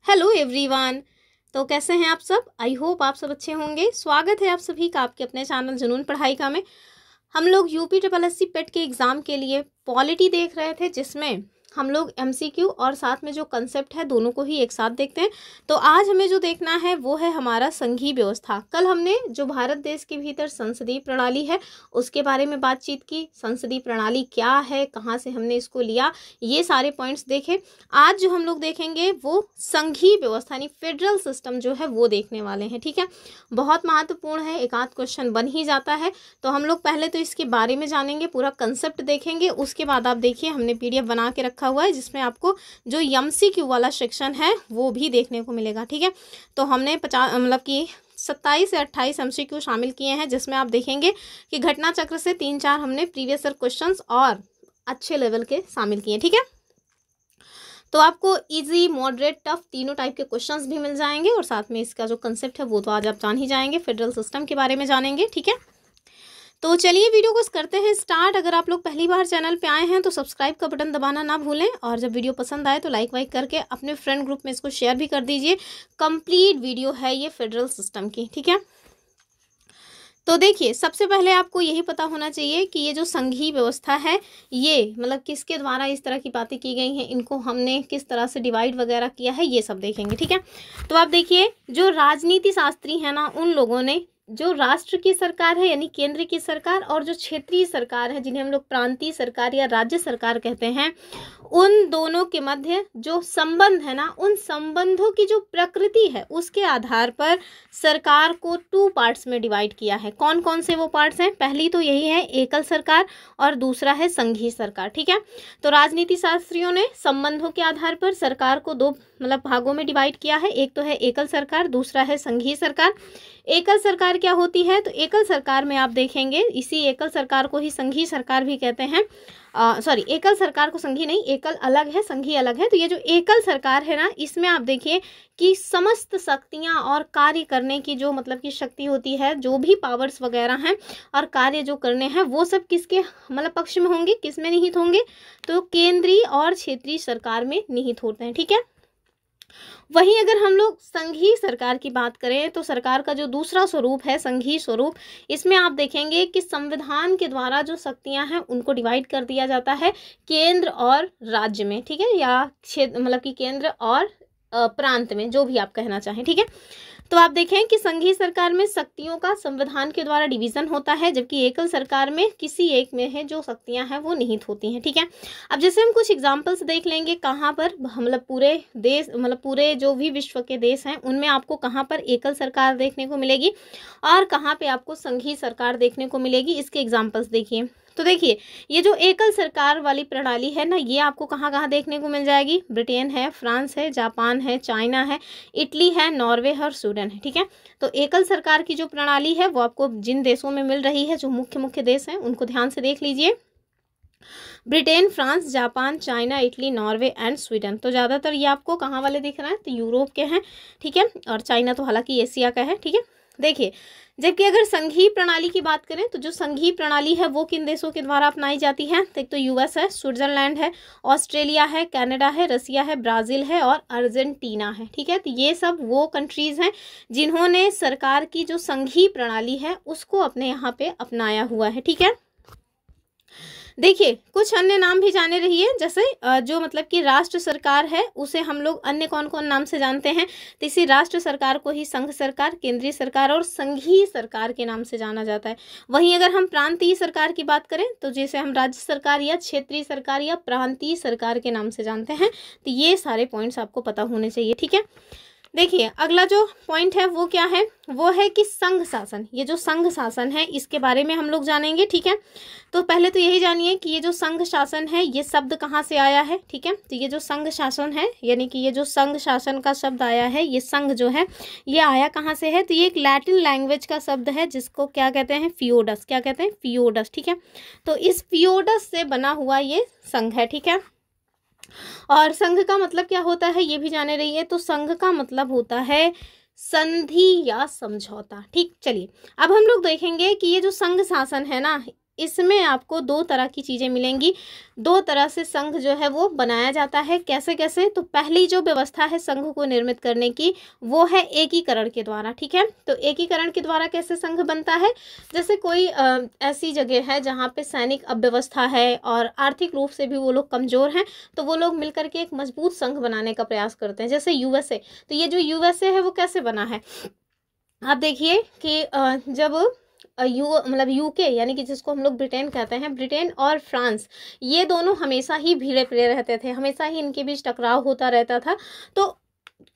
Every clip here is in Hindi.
Hello everyone. तो कैसे हैं आप सब? आई होप आप सब अच्छे होंगे। स्वागत है आप सभी का आपके अपने चैनल जुनून पढ़ाई का में। हम लोग यूपी SSC पेट के एग्ज़ाम के लिए पॉलिटी देख रहे थे, जिसमें हम लोग MCQ और साथ में जो कंसेप्ट है दोनों को ही एक साथ देखते हैं। तो आज हमें जो देखना है वो है हमारा संघीय व्यवस्था। कल हमने जो भारत देश के भीतर संसदीय प्रणाली है उसके बारे में बातचीत की। संसदीय प्रणाली क्या है, कहाँ से हमने इसको लिया, ये सारे पॉइंट्स देखे। आज जो हम लोग देखेंगे वो संघीय व्यवस्था यानी फेडरल सिस्टम जो है वो देखने वाले हैं। ठीक है, बहुत महत्वपूर्ण है, एक आध क्वेश्चन बन ही जाता है। तो हम लोग पहले तो इसके बारे में जानेंगे, पूरा कंसेप्ट देखेंगे। उसके बाद आप देखिए हमने PDF बना के रखा हुआ है जिसमें आपको जो MCQ वाला सेक्शन है वो भी देखने को मिलेगा। ठीक है, तो हमने 27 से 28 MCQ शामिल किए हैं, जिसमें आप देखेंगे कि घटना चक्र से 3-4 हमने प्रीवियस ईयर क्वेश्चंस और अच्छे लेवल के शामिल किए। ठीक है, तो आपको इजी, मॉडरेट, टफ तीनों टाइप के क्वेश्चंस भी मिल जाएंगे और साथ में इसका जो कंसेप्ट है वो तो आज आप जान ही जाएंगे, फेडरल सिस्टम के बारे में जानेंगे। ठीक है, तो चलिए वीडियो को करते हैं स्टार्ट। अगर आप लोग पहली बार चैनल पे आए हैं तो सब्सक्राइब का बटन दबाना ना भूलें, और जब वीडियो पसंद आए तो लाइक वाइक करके अपने फ्रेंड ग्रुप में इसको शेयर भी कर दीजिए। कंप्लीट वीडियो है ये फेडरल सिस्टम की। ठीक है, तो देखिए सबसे पहले आपको यही पता होना चाहिए कि ये जो संघीय व्यवस्था है ये मतलब किसके द्वारा इस तरह की बातें की गई हैं, इनको हमने किस तरह से डिवाइड वगैरह किया है, ये सब देखेंगे। ठीक है, तो आप देखिए जो राजनीति शास्त्री है ना, उन लोगों ने जो राष्ट्र की सरकार है यानी केंद्र की सरकार और जो क्षेत्रीय सरकार है जिन्हें हम लोग प्रांतीय सरकार या राज्य सरकार कहते हैं, उन दोनों के मध्य जो संबंध है ना, उन संबंधों की जो प्रकृति है उसके आधार पर सरकार को 2 पार्ट्स में डिवाइड किया है। कौन कौन से वो पार्ट्स हैं? पहली तो यही है एकल सरकार और दूसरा है संघीय सरकार। ठीक है, तो राजनीति शास्त्रियों ने संबंधों के आधार पर सरकार को 2 भागों में डिवाइड किया है। एक तो है एकल सरकार, दूसरा है संघीय सरकार। एकल सरकार क्या होती है? तो एकल सरकार में आप देखेंगे, इसी एकल सरकार को ही संघीय सरकार भी कहते हैं। सॉरी, एकल सरकार को संघीय नहीं, एकल अलग है, संघीय अलग है। तो ये जो एकल सरकार है ना, इसमें आप देखिए कि समस्त शक्तियां और कार्य करने की जो की शक्ति होती है, जो भी पावर्स वगैरह हैं और कार्य जो करने हैं वो सब किसके पक्ष में होंगे, किस में निहित होंगे? तो केंद्रीय और क्षेत्रीय सरकार में निहित होते हैं। ठीक है, वहीं अगर हम लोग संघीय सरकार की बात करें तो सरकार का जो दूसरा स्वरूप है संघीय स्वरूप, इसमें आप देखेंगे कि संविधान के द्वारा जो शक्तियां हैं उनको डिवाइड कर दिया जाता है केंद्र और राज्य में। ठीक है, या क्षेत्र कि केंद्र और प्रांत में, जो भी आप कहना चाहें। ठीक है, तो आप देखें कि संघीय सरकार में शक्तियों का संविधान के द्वारा डिवीजन होता है, जबकि एकल सरकार में किसी एक में है जो शक्तियां हैं वो निहित होती हैं। ठीक है, अब जैसे हम कुछ एग्जांपल्स देख लेंगे कहाँ पर पूरे देश पूरे जो भी विश्व के देश हैं उनमें आपको कहाँ पर एकल सरकार देखने को मिलेगी और कहाँ पे आपको संघीय सरकार देखने को मिलेगी, इसके एग्जाम्पल्स देखिए। तो देखिए ये जो एकल सरकार वाली प्रणाली है ना, ये आपको कहाँ कहाँ देखने को मिल जाएगी? ब्रिटेन है, फ्रांस है, जापान है, चाइना है, इटली है, नॉर्वे है और स्वीडन है। ठीक है, तो एकल सरकार की जो प्रणाली है वो आपको जिन देशों में मिल रही है, जो मुख्य मुख्य देश हैं उनको ध्यान से देख लीजिए। Britain, France, Japan, China, Italy, Norway and Sweden. तो ज़्यादातर ये आपको कहाँ वाले दिख रहे हैं? तो यूरोप के हैं। ठीक है, और चाइना तो हालांकि एशिया का है। ठीक है, देखिए जबकि अगर संघीय प्रणाली की बात करें तो जो संघीय प्रणाली है वो किन देशों के द्वारा अपनाई जाती है? तो एक तो US है, स्विट्जरलैंड है, ऑस्ट्रेलिया है, कनाडा है, रसिया है, ब्राज़ील है और अर्जेंटीना है। ठीक है, तो ये सब वो कंट्रीज़ हैं जिन्होंने सरकार की जो संघीय प्रणाली है उसको अपने यहाँ पे अपनाया हुआ है। ठीक है, देखिए कुछ अन्य नाम भी जाने रहिए, जैसे जो कि राष्ट्र सरकार है उसे हम लोग अन्य कौन कौन नाम से जानते हैं? तो इसी राष्ट्र सरकार को ही संघ सरकार, केंद्रीय सरकार और संघीय सरकार के नाम से जाना जाता है। वहीं अगर हम प्रांतीय सरकार की बात करें तो जैसे हम राज्य सरकार या क्षेत्रीय सरकार या प्रांतीय सरकार के नाम से जानते हैं। तो ये सारे पॉइंट्स आपको पता होने चाहिए। ठीक है, देखिए अगला जो पॉइंट है वो क्या है? वो है कि संघ शासन। ये जो संघ शासन है इसके बारे में हम लोग जानेंगे। ठीक है, तो पहले तो यही जानिए कि ये जो संघ शासन है ये शब्द कहाँ से आया है। ठीक है, तो ये जो संघ शासन है यानी कि ये जो संघ शासन का शब्द आया है, ये संघ जो है ये आया कहाँ से है? तो ये एक लैटिन लैंग्वेज का शब्द है जिसको क्या कहते हैं? फियोडस। क्या कहते हैं? फियोडस। ठीक है, तो इस फियोडस से बना हुआ ये संघ है। ठीक है, और संघ का मतलब क्या होता है ये भी जाने रही है। तो संघ का मतलब होता है संधि या समझौता। ठीक, चलिए अब हम लोग देखेंगे कि ये जो संघ शासन है ना, इसमें आपको दो तरह की चीज़ें मिलेंगी, दो तरह से संघ जो है वो बनाया जाता है। कैसे कैसे? तो पहली जो व्यवस्था है संघ को निर्मित करने की वो है एकीकरण के द्वारा, ठीक है। तो एकीकरण के द्वारा कैसे संघ बनता है? जैसे कोई ऐसी जगह है जहाँ पे सैनिक अव्यवस्था है और आर्थिक रूप से भी वो लोग कमज़ोर हैं, तो वो लोग मिलकर के एक मजबूत संघ बनाने का प्रयास करते हैं। जैसे यूएसए, तो ये जो यूएसए है वो कैसे बना है? आप देखिए कि जब यूके यानी कि जिसको हम लोग ब्रिटेन कहते हैं, ब्रिटेन और फ्रांस ये दोनों हमेशा ही भिड़े पिड़े रहते थे, हमेशा ही इनके बीच टकराव होता रहता था। तो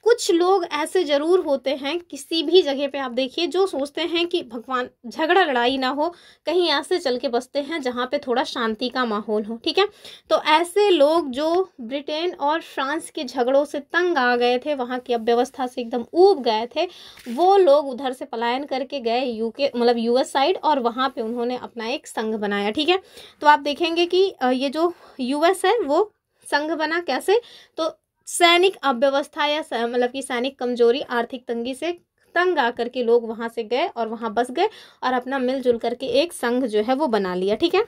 कुछ लोग ऐसे ज़रूर होते हैं किसी भी जगह पे, आप देखिए, जो सोचते हैं कि भगवान झगड़ा लड़ाई ना हो, कहीं ऐसे चल के बसते हैं जहाँ पे थोड़ा शांति का माहौल हो, ठीक है। तो ऐसे लोग जो ब्रिटेन और फ्रांस के झगड़ों से तंग आ गए थे, वहाँ की अव्यवस्था से एकदम ऊब गए थे, वो लोग उधर से पलायन करके गए यूके यूएस साइड, और वहाँ पे उन्होंने अपना एक संघ बनाया, ठीक है। तो आप देखेंगे कि ये जो यूएस है वो संघ बना कैसे? तो सैनिक अव्यवस्था या कि सैनिक कमजोरी, आर्थिक तंगी से तंग आकर के लोग वहां से गए और वहां बस गए और अपना मिलजुल करके एक संघ जो है वो बना लिया, ठीक है।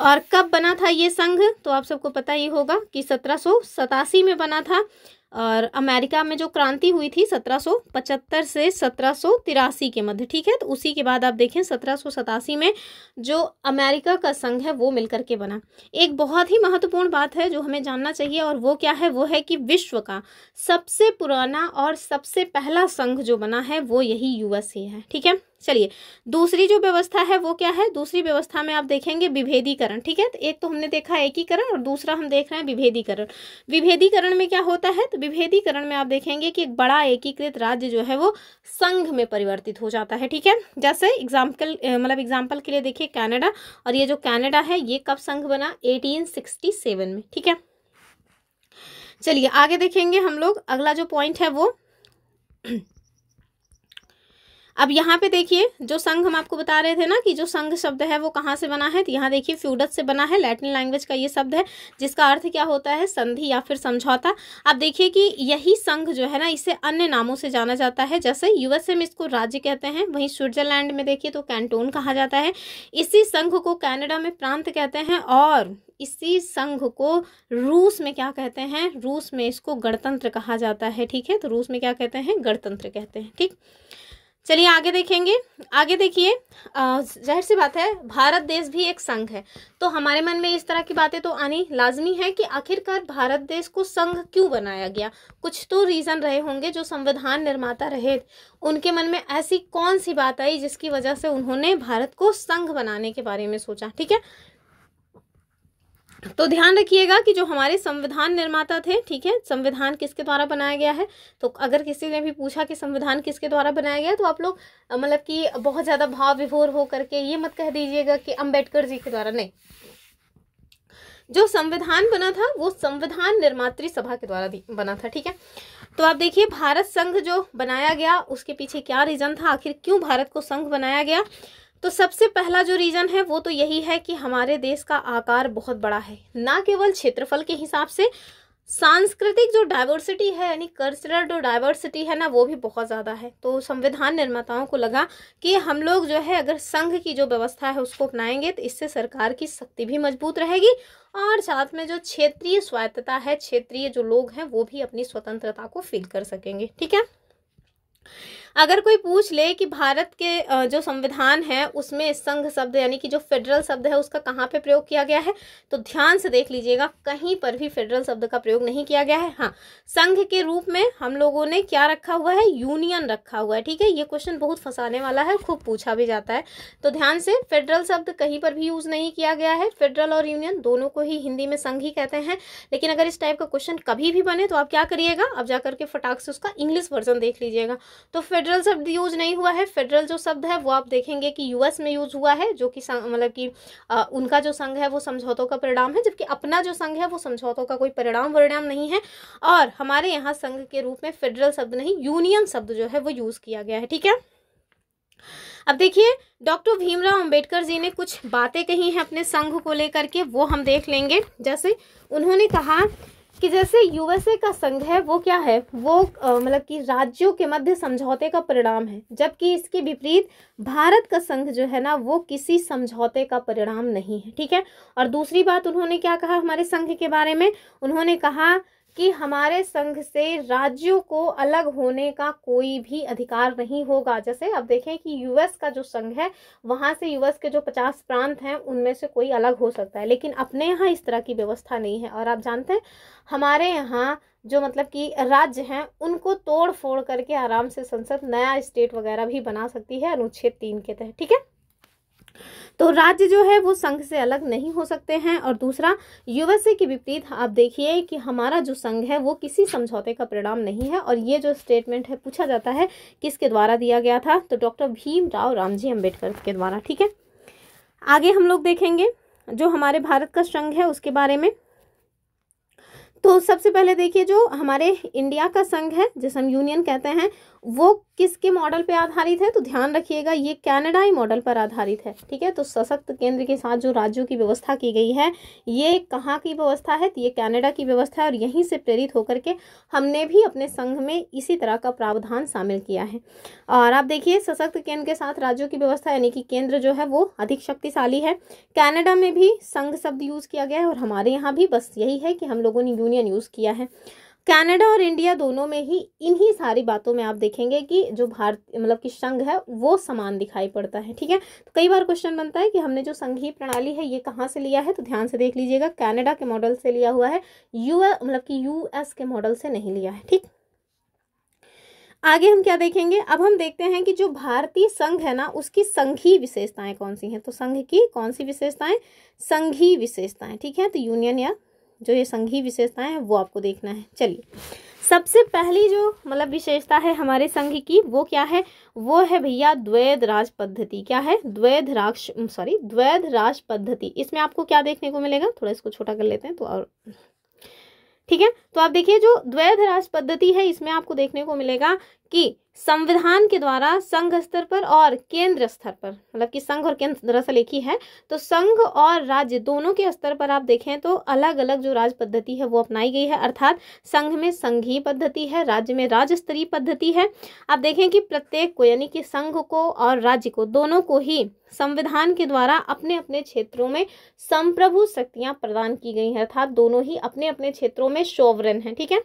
और कब बना था ये संघ? तो आप सबको पता ही होगा कि 1787 में बना था। और अमेरिका में जो क्रांति हुई थी 1775 से 1783 के मध्य, ठीक है। तो उसी के बाद आप देखें 1787 में जो अमेरिका का संघ है वो मिलकर के बना। एक बहुत ही महत्वपूर्ण बात है जो हमें जानना चाहिए, और वो क्या है? वो है कि विश्व का सबसे पुराना और सबसे पहला संघ जो बना है वो यही यूएसए है, ठीक है। चलिए, दूसरी जो व्यवस्था है वो क्या है? दूसरी व्यवस्था में आप देखेंगे विभेदीकरण, ठीक है। तो एक तो हमने देखा एकीकरण और दूसरा हम देख रहे हैं विभेदीकरण। विभेदीकरण में क्या होता है? तो विभेदीकरण में आप देखेंगे कि एक बड़ा एकीकृत राज्य जो है वो संघ में परिवर्तित हो जाता है, ठीक है। जैसे एग्जाम्पल के लिए देखिए कनाडा, और ये जो कनाडा है ये कब संघ बना? 1867 में, ठीक है। चलिए आगे देखेंगे हम लोग, अगला जो पॉइंट है वो अब यहाँ पे देखिए जो संघ हम आपको बता रहे थे ना कि जो संघ शब्द है वो कहाँ से बना है, तो यहाँ देखिए फ्यूडस से बना है, लैटिन लैंग्वेज का ये शब्द है जिसका अर्थ क्या होता है? संधि या फिर समझौता। आप देखिए कि यही संघ जो है ना इसे अन्य नामों से जाना जाता है, जैसे यूएसए में इसको राज्य कहते हैं, वहीं स्विट्जरलैंड में देखिए तो कैंटोन कहा जाता है, इसी संघ को कनाडा में प्रांत कहते हैं, और इसी संघ को रूस में क्या कहते हैं? रूस में इसको गणतंत्र कहा जाता है, ठीक है। तो रूस में क्या कहते हैं? गणतंत्र कहते हैं, ठीक। चलिए आगे देखेंगे। आगे देखिए, जाहिर सी बात है भारत देश भी एक संघ है, तो हमारे मन में इस तरह की बातें तो आनी लाजमी है कि आखिरकार भारत देश को संघ क्यों बनाया गया। कुछ तो रीज़न रहे होंगे, जो संविधान निर्माता रहे उनके मन में ऐसी कौन सी बात आई जिसकी वजह से उन्होंने भारत को संघ बनाने के बारे में सोचा, ठीक है। तो ध्यान रखिएगा कि जो हमारे संविधान निर्माता थे, ठीक है, संविधान किसके द्वारा बनाया गया है? तो अगर किसी ने भी पूछा कि संविधान किसके द्वारा बनाया गया, तो आप लोग कि बहुत ज़्यादा भाव विभोर हो करके ये मत कह दीजिएगा कि अम्बेडकर जी के द्वारा, नहीं। जो संविधान बना था वो संविधान निर्मात्री सभा के द्वारा बना था, ठीक है। तो आप देखिए भारत संघ जो बनाया गया उसके पीछे क्या रीज़न था, आखिर क्यों भारत को संघ बनाया गया? तो सबसे पहला जो रीज़न है वो तो यही है कि हमारे देश का आकार बहुत बड़ा है, ना केवल क्षेत्रफल के हिसाब से, सांस्कृतिक जो डाइवर्सिटी है यानी कल्चरल जो डाइवर्सिटी है ना वो भी बहुत ज़्यादा है। तो संविधान निर्माताओं को लगा कि हम लोग जो है अगर संघ की जो व्यवस्था है उसको अपनाएंगे तो इससे सरकार की शक्ति भी मजबूत रहेगी, और साथ में जो क्षेत्रीय स्वायत्तता है, क्षेत्रीय जो लोग हैं वो भी अपनी स्वतंत्रता को फील कर सकेंगे, ठीक है। अगर कोई पूछ ले कि भारत के जो संविधान है उसमें संघ शब्द यानी कि जो फेडरल शब्द है उसका कहाँ पे प्रयोग किया गया है, तो ध्यान से देख लीजिएगा, कहीं पर भी फेडरल शब्द का प्रयोग नहीं किया गया है। हाँ, संघ के रूप में हम लोगों ने क्या रखा हुआ है? यूनियन रखा हुआ है, ठीक है। ये क्वेश्चन बहुत फंसाने वाला है, खूब पूछा भी जाता है, तो ध्यान से, फेडरल शब्द कहीं पर भी यूज नहीं किया गया है। फेडरल और यूनियन दोनों को ही हिंदी में संघ ही कहते हैं। लेकिन अगर इस टाइप का क्वेश्चन कभी भी बने तो आप क्या करिएगा, अब जाकर के फटाक से उसका इंग्लिश वर्जन देख लीजिएगा। तो फेडरल शब्द यूज नहीं हुआ है। फेडरल जो शब्द है वो आप देखेंगे कि यूएस में यूज हुआ है, जो कि उनका जो संघ है वो समझौतों का परिणाम है, जबकि अपना जो संघ है वो समझौतों का कोई परिणाम नहीं है। और हमारे यहाँ संघ के रूप में फेडरल शब्द नहीं, यूनियन शब्द जो है वो यूज किया गया है, ठीक है। अब देखिए डॉक्टर भीमराव अंबेडकर जी ने कुछ बातें कही हैं अपने संघ को लेकर के, वो हम देख लेंगे। जैसे उन्होंने कहा कि जैसे यूएसए का संघ है वो क्या है, वो मतलब कि राज्यों के मध्य समझौते का परिणाम है, जबकि इसके विपरीत भारत का संघ जो है ना वो किसी समझौते का परिणाम नहीं है। ठीक है। और दूसरी बात उन्होंने क्या कहा हमारे संघ के बारे में, उन्होंने कहा कि हमारे संघ से राज्यों को अलग होने का कोई भी अधिकार नहीं होगा। जैसे अब देखें कि यूएस का जो संघ है वहां से यूएस के जो 50 प्रांत हैं उनमें से कोई अलग हो सकता है, लेकिन अपने यहाँ इस तरह की व्यवस्था नहीं है। और आप जानते हैं हमारे यहाँ जो मतलब कि राज्य हैं उनको तोड़ फोड़ करके आराम से संसद नया स्टेट वगैरह भी बना सकती है अनुच्छेद 3 के तहत। ठीक है। तो राज्य जो है वो संघ से अलग नहीं हो सकते हैं। और दूसरा, यूएसए के विपरीत आप देखिए कि हमारा जो संघ है वो किसी समझौते का परिणाम नहीं है। और ये जो स्टेटमेंट है पूछा जाता है किसके द्वारा दिया गया था, तो डॉक्टर भीमराव रामजी अम्बेडकर के द्वारा। ठीक है। आगे हम लोग देखेंगे जो हमारे भारत का संघ है उसके बारे में। तो सबसे पहले देखिए जो हमारे इंडिया का संघ है जिसे हम यूनियन कहते हैं वो किसके मॉडल पे आधारित है, तो ध्यान रखिएगा ये कनाडाई मॉडल पर आधारित है। ठीक है। तो सशक्त केंद्र के साथ जो राज्यों की व्यवस्था की गई है ये कहाँ की व्यवस्था है, तो ये कनाडा की व्यवस्था है। और यहीं से प्रेरित होकर के हमने भी अपने संघ में इसी तरह का प्रावधान शामिल किया है। और आप देखिए सशक्त केंद्र के साथ राज्यों की व्यवस्था यानी कि केंद्र जो है वो अधिक शक्तिशाली है। कनाडा में भी संघ शब्द यूज किया गया है और हमारे यहाँ भी बस यही है कि हम लोगों ने यूनियन यूज किया है। कनाडा और इंडिया दोनों में ही इन्हीं सारी बातों में आप देखेंगे कि जो भारत मतलब कि संघ है वो समान दिखाई पड़ता है। ठीक है। तो कई बार क्वेश्चन बनता है कि हमने जो संघीय प्रणाली है ये कहाँ से लिया है, तो ध्यान से देख लीजिएगा कनाडा के मॉडल से लिया हुआ है, मतलब कि यूएस के मॉडल से नहीं लिया है। ठीक। आगे हम क्या देखेंगे, अब हम देखते हैं कि जो भारतीय संघ है ना उसकी संघीय विशेषताएं कौन सी हैं। तो संघ की कौन सी विशेषताएं, संघीय विशेषताएं। ठीक है। तो यूनियन या जो ये संघीय विशेषताएं हैं वो आपको देखना है। चलिए सबसे पहली जो मतलब विशेषता है हमारे संघ की वो क्या है, वो है भैया द्वैध राज पद्धति। क्या है, द्वैध राज पद्धति। इसमें आपको क्या देखने को मिलेगा, थोड़ा इसको छोटा कर लेते हैं तो और ठीक है। तो आप देखिए जो द्वैध राज पद्धति है इसमें आपको देखने को मिलेगा कि संविधान के द्वारा संघ स्तर पर और केंद्र स्तर पर, मतलब कि संघ और केंद्र दरअसल एक ही है, तो संघ और राज्य दोनों के स्तर पर आप देखें तो अलग अलग जो राज पद्धति है वो अपनाई गई है। अर्थात संघ में संघीय पद्धति है, राज्य में राज्य स्तरीय पद्धति है। आप देखें कि प्रत्येक को यानी कि संघ को और राज्य को दोनों को ही संविधान के द्वारा अपने अपने क्षेत्रों में संप्रभु शक्तियां प्रदान की गई हैं, अर्थात दोनों ही अपने अपने क्षेत्रों में सोवरेन हैं। ठीक है।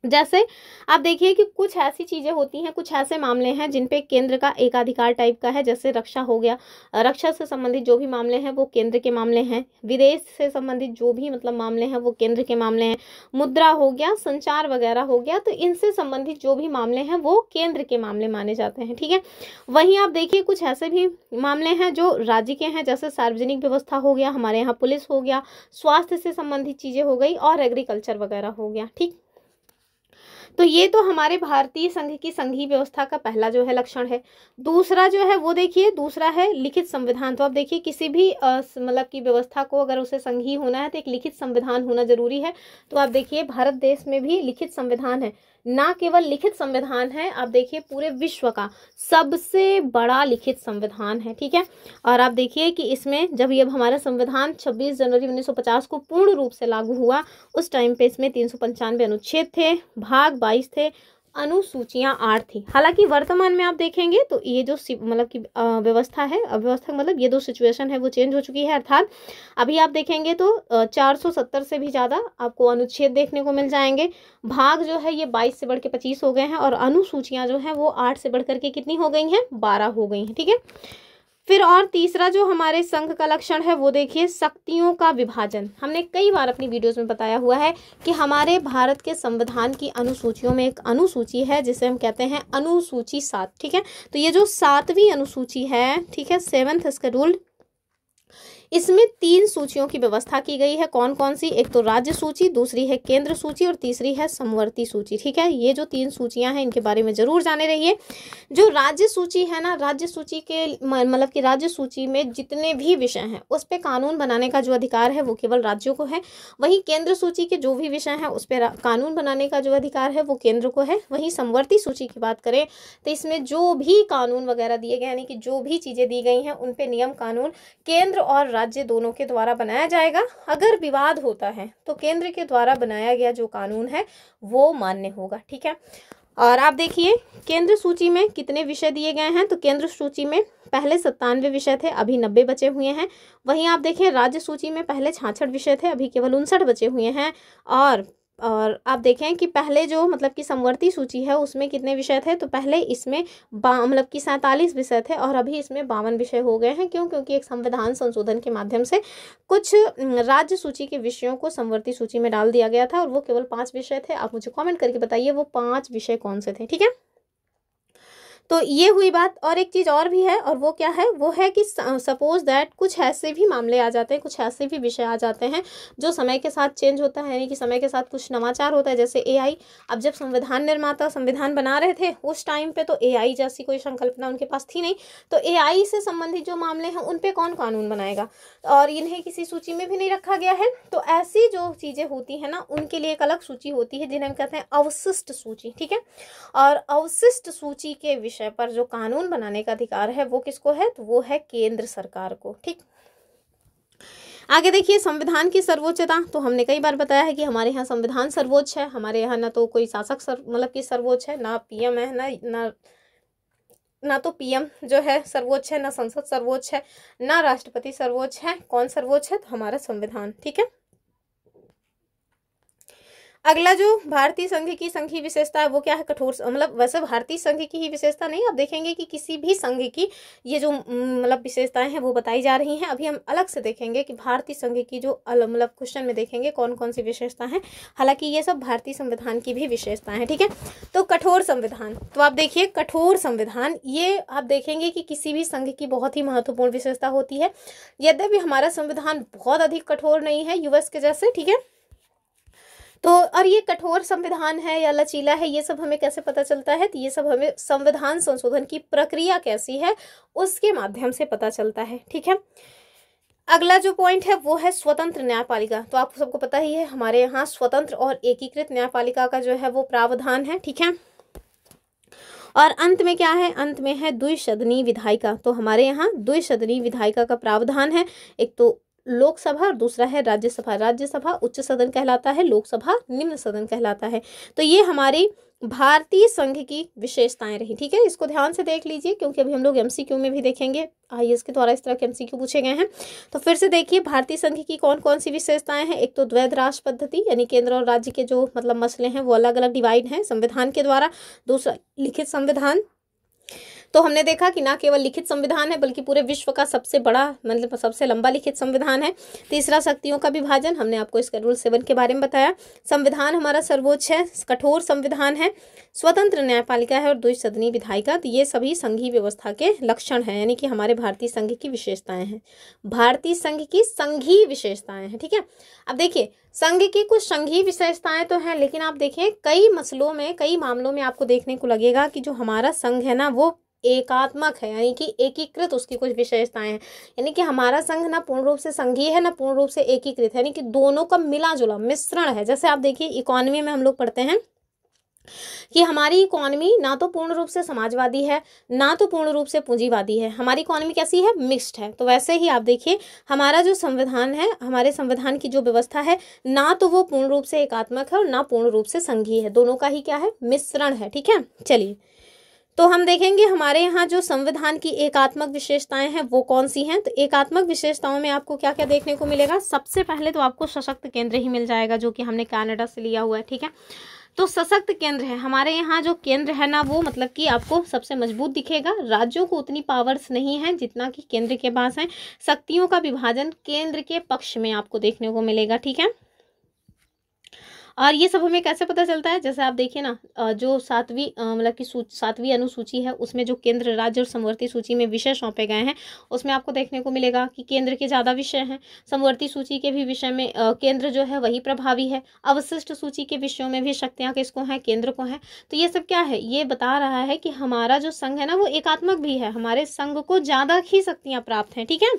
जैसे आप देखिए कि कुछ ऐसी चीजें होती हैं, कुछ ऐसे मामले हैं जिन पे केंद्र का एकाधिकार टाइप का है, जैसे रक्षा हो गया, रक्षा से संबंधित जो भी मामले हैं वो केंद्र के मामले हैं, विदेश से संबंधित जो भी मतलब मामले हैं वो केंद्र के मामले हैं, मुद्रा हो गया, संचार वगैरह हो गया, तो इनसे संबंधित जो भी मामले हैं वो केंद्र के मामले माने जाते हैं। ठीक है। वहीं आप देखिए कुछ ऐसे भी मामले हैं जो राज्य के हैं, जैसे सार्वजनिक व्यवस्था हो गया, हमारे यहाँ पुलिस हो गया, स्वास्थ्य से संबंधित चीजें हो गई और एग्रीकल्चर वगैरह हो गया। ठीक। तो ये तो हमारे भारतीय संघ की संघीय व्यवस्था का पहला जो है लक्षण है। दूसरा जो है वो देखिए, दूसरा है लिखित संविधान। तो आप देखिए किसी भी मतलब की व्यवस्था को अगर उसे संघीय होना है तो एक लिखित संविधान होना जरूरी है। तो आप देखिए भारत देश में भी लिखित संविधान है, ना केवल लिखित संविधान है, आप देखिए पूरे विश्व का सबसे बड़ा लिखित संविधान है। ठीक है। और आप देखिए कि इसमें जब ये हमारा संविधान 26 जनवरी 1950 को पूर्ण रूप से लागू हुआ उस टाइम पे इसमें 395 अनुच्छेद थे, भाग 22 थे, अनुसूचियां 8 थी। हालांकि वर्तमान में आप देखेंगे तो ये जो मतलब की व्यवस्था है, अव्यवस्था मतलब ये दो सिचुएशन है वो चेंज हो चुकी है। अर्थात अभी आप देखेंगे तो 470 से भी ज़्यादा आपको अनुच्छेद देखने को मिल जाएंगे, भाग जो है ये 22 से बढ़ के 25 हो गए हैं और अनुसूचियां जो हैं वो 8 से बढ़ करके कितनी हो गई हैं, 12 हो गई हैं। ठीक है। फिर और तीसरा जो हमारे संघ का लक्षण है वो देखिए शक्तियों का विभाजन। हमने कई बार अपनी वीडियोस में बताया हुआ है कि हमारे भारत के संविधान की अनुसूचियों में एक अनुसूची है जिसे हम कहते हैं अनुसूची 7। ठीक है। तो ये जो 7वीं अनुसूची है, ठीक है, 7th शेड्यूल, इसमें 3 सूचियों की व्यवस्था की गई है। कौन कौन सी, एक तो राज्य सूची, दूसरी है केंद्र सूची और तीसरी है समवर्ती सूची। ठीक है। ये जो 3 सूचियां हैं इनके बारे में जरूर जाने रहिए। जो राज्य सूची है ना, राज्य सूची के मतलब कि राज्य सूची में जितने भी विषय हैं उस पर कानून बनाने का जो अधिकार है वो केवल राज्यों को है। वहीं केंद्र सूची के जो भी विषय हैं उस पर कानून बनाने का जो अधिकार है वो केंद्र को है। वहीं समवर्ती सूची की बात करें तो इसमें जो भी कानून वगैरह दिए गए यानी कि जो भी चीजें दी गई हैं उन पे नियम कानून केंद्र और राज्य दोनों के द्वारा बनाया जाएगा। अगर विवाद होता है तो केंद्र के द्वारा बनाया गया जो कानून है वो मान्य होगा। ठीक है, और आप देखिए केंद्र सूची में कितने विषय दिए गए हैं, तो केंद्र सूची में पहले 97 विषय थे, अभी 90 बचे हुए हैं। वहीं आप देखें राज्य सूची में पहले 66 विषय थे, अभी केवल 59 बचे हुए हैं। और आप देखें कि पहले जो मतलब कि समवर्ती सूची है उसमें कितने विषय थे, तो पहले इसमें मतलब कि 47 विषय थे और अभी इसमें 52 विषय हो गए हैं। क्यों? क्योंकि एक संविधान संशोधन के माध्यम से कुछ राज्य सूची के विषयों को समवर्ती सूची में डाल दिया गया था और वो केवल 5 विषय थे। आप मुझे कमेंट करके बताइए वो 5 विषय कौन से थे। ठीक है, तो ये हुई बात। और एक चीज़ और भी है, और वो क्या है, वो है कि सपोज दैट कुछ ऐसे भी मामले आ जाते हैं, कुछ ऐसे भी विषय आ जाते हैं जो समय के साथ चेंज होता है, यानी कि समय के साथ कुछ नवाचार होता है। जैसे एआई, अब जब संविधान निर्माता संविधान बना रहे थे उस टाइम पे तो एआई जैसी कोई संकल्पना उनके पास थी नहीं, तो एआई से संबंधित जो मामले हैं उन पे कौन कानून बनाएगा, और इन्हें किसी सूची में भी नहीं रखा गया है। तो ऐसी जो चीज़ें होती हैं ना उनके लिए एक अलग सूची होती है जिन्हें हम कहते हैं अवशिष्ट सूची। ठीक है, और अवशिष्ट सूची के विषय पर जो कानून बनाने का अधिकार है वो किसको है, तो वो है केंद्र सरकार को। ठीक, आगे देखिए संविधान की सर्वोच्चता, तो हमने कई बार बताया है कि हमारे यहाँ संविधान सर्वोच्च है। हमारे यहाँ ना तो कोई शासक मतलब कि सर्वोच्च है, ना पीएम है, ना तो पीएम जो है सर्वोच्च है, ना संसद सर्वोच्च है, ना राष्ट्रपति सर्वोच्च है। कौन सर्वोच्च है, तो हमारा संविधान। ठीक है, अगला जो भारतीय संघ की संघीय विशेषता है वो क्या है, कठोर, मतलब वैसे भारतीय संघ की ही विशेषता नहीं, आप देखेंगे कि किसी भी संघ की ये जो मतलब विशेषताएं हैं वो बताई जा रही हैं। अभी हम अलग से देखेंगे कि भारतीय संघ की जो मतलब क्वेश्चन में देखेंगे कौन कौन सी विशेषता हैं, हालांकि ये सब भारतीय संविधान की भी विशेषताएं हैं। ठीक है, तो कठोर संविधान, तो आप देखिए कठोर संविधान, ये आप देखेंगे कि किसी भी संघ की बहुत ही महत्वपूर्ण विशेषता होती है। यद्यपि हमारा संविधान बहुत अधिक कठोर नहीं है यूएस के जैसे। ठीक है, तो और ये कठोर संविधान है या लचीला है ये सब हमें कैसे पता चलता है, तो ये सब हमें संविधान संशोधन की प्रक्रिया कैसी है उसके माध्यम से पता चलता है। ठीक है, अगला जो पॉइंट है वो है स्वतंत्र न्यायपालिका। तो आपको सबको पता ही है हमारे यहाँ स्वतंत्र और एकीकृत न्यायपालिका का जो है वो प्रावधान है। ठीक है, और अंत में क्या है, अंत में है द्विसदनीय विधायिका। तो हमारे यहाँ द्विसदनीय विधायिका का प्रावधान है, एक तो लोकसभा और दूसरा है राज्यसभा। राज्यसभा उच्च सदन कहलाता है, लोकसभा निम्न सदन कहलाता है। तो ये हमारी भारतीय संघ की विशेषताएं रही। ठीक है, इसको ध्यान से देख लीजिए क्योंकि अभी हम लोग एमसीक्यू में भी देखेंगे, आईएएस के द्वारा इस तरह के एमसीक्यू पूछे गए हैं। तो फिर से देखिए भारतीय संघ की कौन कौन सी विशेषताएं हैं, एक तो द्वैध राष्ट्र पद्धति, यानी केंद्र और राज्य के जो मतलब मसले हैं वो अलग अलग डिवाइड हैं संविधान के द्वारा। दूसरा लिखित संविधान, तो हमने देखा कि ना केवल लिखित संविधान है बल्कि पूरे विश्व का सबसे बड़ा मतलब सबसे लंबा लिखित संविधान है। तीसरा शक्तियों का विभाजन, हमने आपको शेड्यूल 7 के बारे में बताया। संविधान हमारा सर्वोच्च है, कठोर संविधान है, स्वतंत्र न्यायपालिका है और द्विसदनीय विधायिका। तो ये सभी संघीय व्यवस्था के लक्षण हैं, यानी कि हमारे भारतीय संघ की विशेषताएं हैं, भारतीय संघ की संघीय विशेषताएं हैं। ठीक है, अब देखिए संघ की कुछ संघीय विशेषताएं तो हैं, लेकिन आप देखें कई मसलों में कई मामलों में आपको देखने को लगेगा कि जो हमारा संघ है ना वो एकात्मक है, यानी कि एकीकृत उसकी कुछ विशेषताएं हैं। यानी कि हमारा संघ ना पूर्ण रूप से संघीय है ना पूर्ण रूप से एकीकृत है, यानी कि दोनों का मिला जुला मिश्रण है। जैसे आप देखिए इकोनॉमी में हम लोग पढ़ते हैं कि हमारी इकोनॉमी ना तो पूर्ण रूप से समाजवादी है ना तो पूर्ण रूप से पूंजीवादी है, हमारी इकोनॉमी कैसी है, मिक्स्ड है। तो वैसे ही आप देखिए हमारा जो संविधान है, हमारे संविधान की जो व्यवस्था है ना तो वो पूर्ण रूप से एकात्मक है और ना पूर्ण रूप से संघीय है, दोनों का ही क्या है, मिश्रण है। ठीक है, चलिए तो हम देखेंगे हमारे यहाँ जो संविधान की एकात्मक विशेषताएं हैं वो कौन सी हैं। तो एकात्मक विशेषताओं में आपको क्या क्या देखने को मिलेगा, सबसे पहले तो आपको सशक्त केंद्र ही मिल जाएगा जो कि हमने कनाडा से लिया हुआ है। ठीक है, तो सशक्त केंद्र है, हमारे यहाँ जो केंद्र है ना वो मतलब कि आपको सबसे मजबूत दिखेगा। राज्यों को उतनी पावर्स नहीं है जितना कि केंद्र के पास है। शक्तियों का विभाजन केंद्र के पक्ष में आपको देखने को मिलेगा। ठीक है, और ये सब हमें कैसे पता चलता है, जैसे आप देखिए ना जो 7वीं मतलब कि 7वीं अनुसूची है उसमें जो केंद्र राज्य और समवर्ती सूची में विषय सौंपे गए हैं उसमें आपको देखने को मिलेगा कि केंद्र के ज़्यादा विषय हैं, समवर्ती सूची के भी विषय में केंद्र जो है वही प्रभावी है, अवशिष्ट सूची के विषयों में भी शक्तियाँ किसको हैं, केंद्र को हैं। तो ये सब क्या है, ये बता रहा है कि हमारा जो संघ है ना वो एकात्मक भी है, हमारे संघ को ज़्यादा ही शक्तियाँ प्राप्त हैं। ठीक है,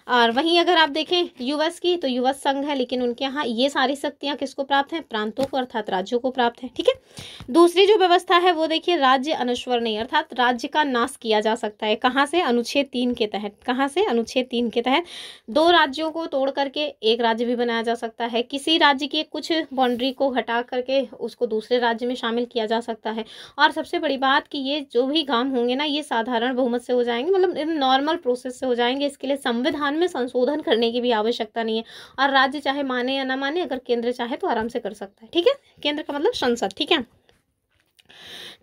और वहीं अगर आप देखें यूएस की, तो यूएस संघ है, लेकिन उनके यहाँ ये सारी शक्तियाँ किसको प्राप्त हैं? प्रांतों को अर्थात राज्यों को प्राप्त है। ठीक है, दूसरी जो व्यवस्था है वो देखिए राज्य अनुस्वर नहीं, अर्थात राज्य का नाश किया जा सकता है। कहाँ से? अनुच्छेद 3 के तहत। कहाँ से? अनुच्छेद 3 के तहत 2 राज्यों को तोड़ करके एक राज्य भी बनाया जा सकता है। किसी राज्य के कुछ बाउंड्री को हटा करके उसको दूसरे राज्य में शामिल किया जा सकता है। और सबसे बड़ी बात कि ये जो भी काम होंगे ना, ये साधारण बहुमत से हो जाएंगे, मतलब नॉर्मल प्रोसेस से हो जाएंगे। इसके लिए संविधान में संशोधन करने की भी आवश्यकता नहीं है। और राज्य चाहे माने या ना माने, अगर केंद्र चाहे तो आराम से कर सकता है। ठीक है, केंद्र का मतलब संसद। ठीक है,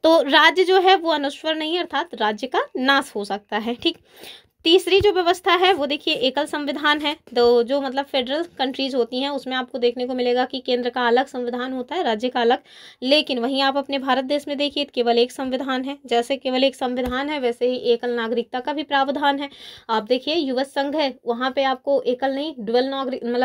तो राज्य जो है वो अनुस्वर नहीं है, अर्थात राज्य का नाश हो सकता है। ठीक, तीसरी जो व्यवस्था है वो देखिए एकल संविधान है। तो जो मतलब फेडरल कंट्रीज होती हैं उसमें आपको देखने को मिलेगा कि केंद्र का अलग संविधान होता है, राज्य का अलग। लेकिन वहीं आप अपने भारत देश में देखिए केवल एक संविधान है। जैसे केवल एक संविधान है, वैसे ही एकल नागरिकता का भी प्रावधान है। आप देखिए यूएस संघ है, वहाँ पे आपको एकल नहीं डुअल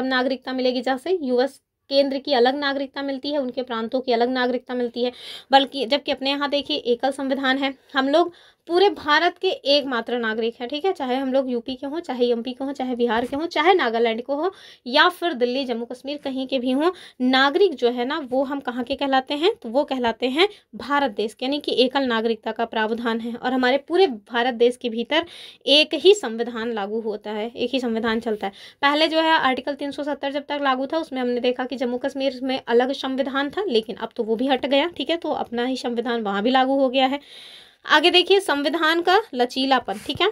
नागरिकता मिलेगी। जैसे यूएस केंद्र की अलग नागरिकता मिलती है, उनके प्रांतों की अलग नागरिकता मिलती है। बल्कि जबकि अपने यहाँ देखिए एकल संविधान है। हम लोग पूरे भारत के एकमात्र नागरिक हैं। ठीक है, चाहे हम लोग यूपी के हों, चाहे एमपी के हों, चाहे बिहार के हों, चाहे नागालैंड को हो, या फिर दिल्ली जम्मू कश्मीर कहीं के भी हों, नागरिक जो है ना वो हम कहाँ के कहलाते हैं? तो वो कहलाते हैं भारत देश के, यानी कि एकल नागरिकता का प्रावधान है। और हमारे पूरे भारत देश के भीतर एक ही संविधान लागू होता है, एक ही संविधान चलता है। पहले जो है आर्टिकल 370 जब तक लागू था, उसमें हमने देखा कि जम्मू कश्मीर में अलग संविधान था, लेकिन अब तो वो भी हट गया। ठीक है, तो अपना ही संविधान वहाँ भी लागू हो गया है। आगे देखिए संविधान का लचीलापन। ठीक है,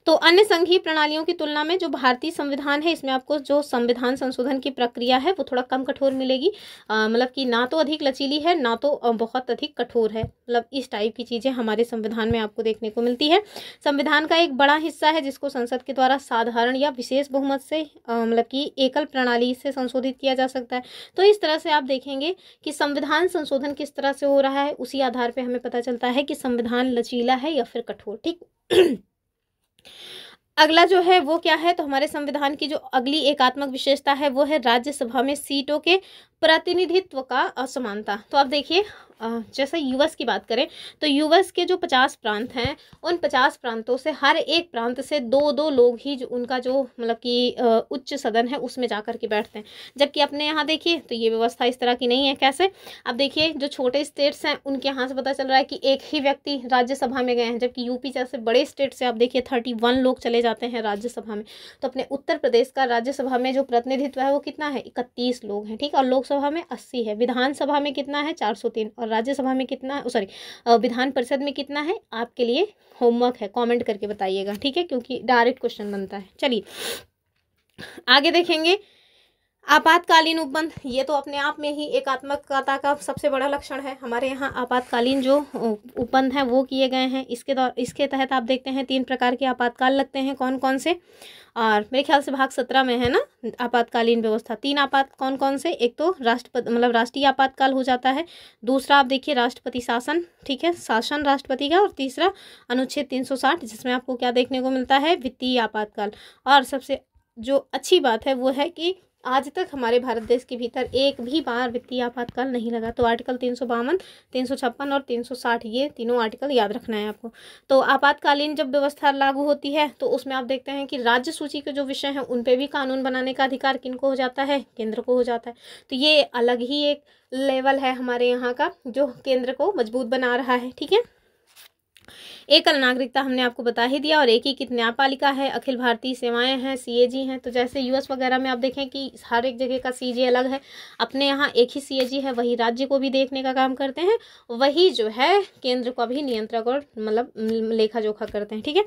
तो अन्य संघीय प्रणालियों की तुलना में जो भारतीय संविधान है, इसमें आपको जो संविधान संशोधन की प्रक्रिया है वो थोड़ा कम कठोर मिलेगी। मतलब कि ना तो अधिक लचीली है, ना तो बहुत अधिक कठोर है। मतलब इस टाइप की चीज़ें हमारे संविधान में आपको देखने को मिलती है। संविधान का एक बड़ा हिस्सा है जिसको संसद के द्वारा साधारण या विशेष बहुमत से मतलब कि एकल प्रणाली से संशोधित किया जा सकता है। तो इस तरह से आप देखेंगे कि संविधान संशोधन किस तरह से हो रहा है, उसी आधार पर हमें पता चलता है कि संविधान लचीला है या फिर कठोर। ठीक, अगला जो है वो क्या है? तो हमारे संविधान की जो अगली एकात्मक विशेषता है वो है राज्यसभा में सीटों के प्रतिनिधित्व का असमानता। तो आप देखिए जैसे यूएस की बात करें तो यूएस के जो 50 प्रांत हैं, उन 50 प्रांतों से हर एक प्रांत से 2-2 लोग ही उनका जो मतलब कि उच्च सदन है उसमें जा कर के बैठते हैं। जबकि अपने यहाँ देखिए तो ये व्यवस्था इस तरह की नहीं है। कैसे? अब देखिए जो छोटे स्टेट्स हैं उनके यहाँ से पता चल रहा है कि एक ही व्यक्ति राज्यसभा में गए हैं, जबकि यूपी जैसे बड़े स्टेट से आप देखिए 31 लोग चले जाते हैं राज्यसभा में। तो अपने उत्तर प्रदेश का राज्यसभा में जो प्रतिनिधित्व है वो कितना है? 31 लोग हैं। ठीक, और लोकसभा में 80 है। विधानसभा में कितना है? 403। और राज्यसभा में कितना, सॉरी विधान परिषद में कितना है? आपके लिए होमवर्क है, कमेंट करके बताइएगा। ठीक है, क्योंकि डायरेक्ट क्वेश्चन बनता है। चलिए आगे देखेंगे आपातकालीन उपबंध। ये तो अपने आप में ही एकात्मकता का सबसे बड़ा लक्षण है। हमारे यहाँ आपातकालीन जो उपबंध हैं वो किए गए हैं। इसके तहत आप देखते हैं 3 प्रकार के आपातकाल लगते हैं। कौन कौन से? और मेरे ख्याल से भाग 17 में है ना आपातकालीन व्यवस्था। 3 कौन कौन से? एक तो राष्ट्रीय आपातकाल हो जाता है। दूसरा आप देखिए राष्ट्रपति शासन। ठीक है, शासन राष्ट्रपति का। और तीसरा अनुच्छेद 360 जिसमें आपको क्या देखने को मिलता है? वित्तीय आपातकाल। और सबसे जो अच्छी बात है वो है कि आज तक हमारे भारत देश के भीतर एक भी बार वित्तीय आपातकाल नहीं लगा। तो आर्टिकल 352, 356 और 360 ये तीनों आर्टिकल याद रखना है आपको। तो आपातकालीन जब व्यवस्था लागू होती है तो उसमें आप देखते हैं कि राज्य सूची के जो विषय हैं उन पे भी कानून बनाने का अधिकार किनको हो जाता है? केंद्र को हो जाता है। तो ये अलग ही एक लेवल है हमारे यहाँ का जो केंद्र को मजबूत बना रहा है। ठीक है, एकल नागरिकता हमने आपको बता ही दिया। और एकीकृत न्यायपालिका है, अखिल भारतीय सेवाएं हैं, सीएजी हैं। तो जैसे यूएस वगैरह में आप देखें कि हर एक जगह का सीजे अलग है, अपने यहाँ एक ही सीएजी है। वही राज्य को भी देखने का काम करते हैं, वही जो है केंद्र को भी नियंत्रक और मतलब लेखा जोखा करते हैं। ठीक है,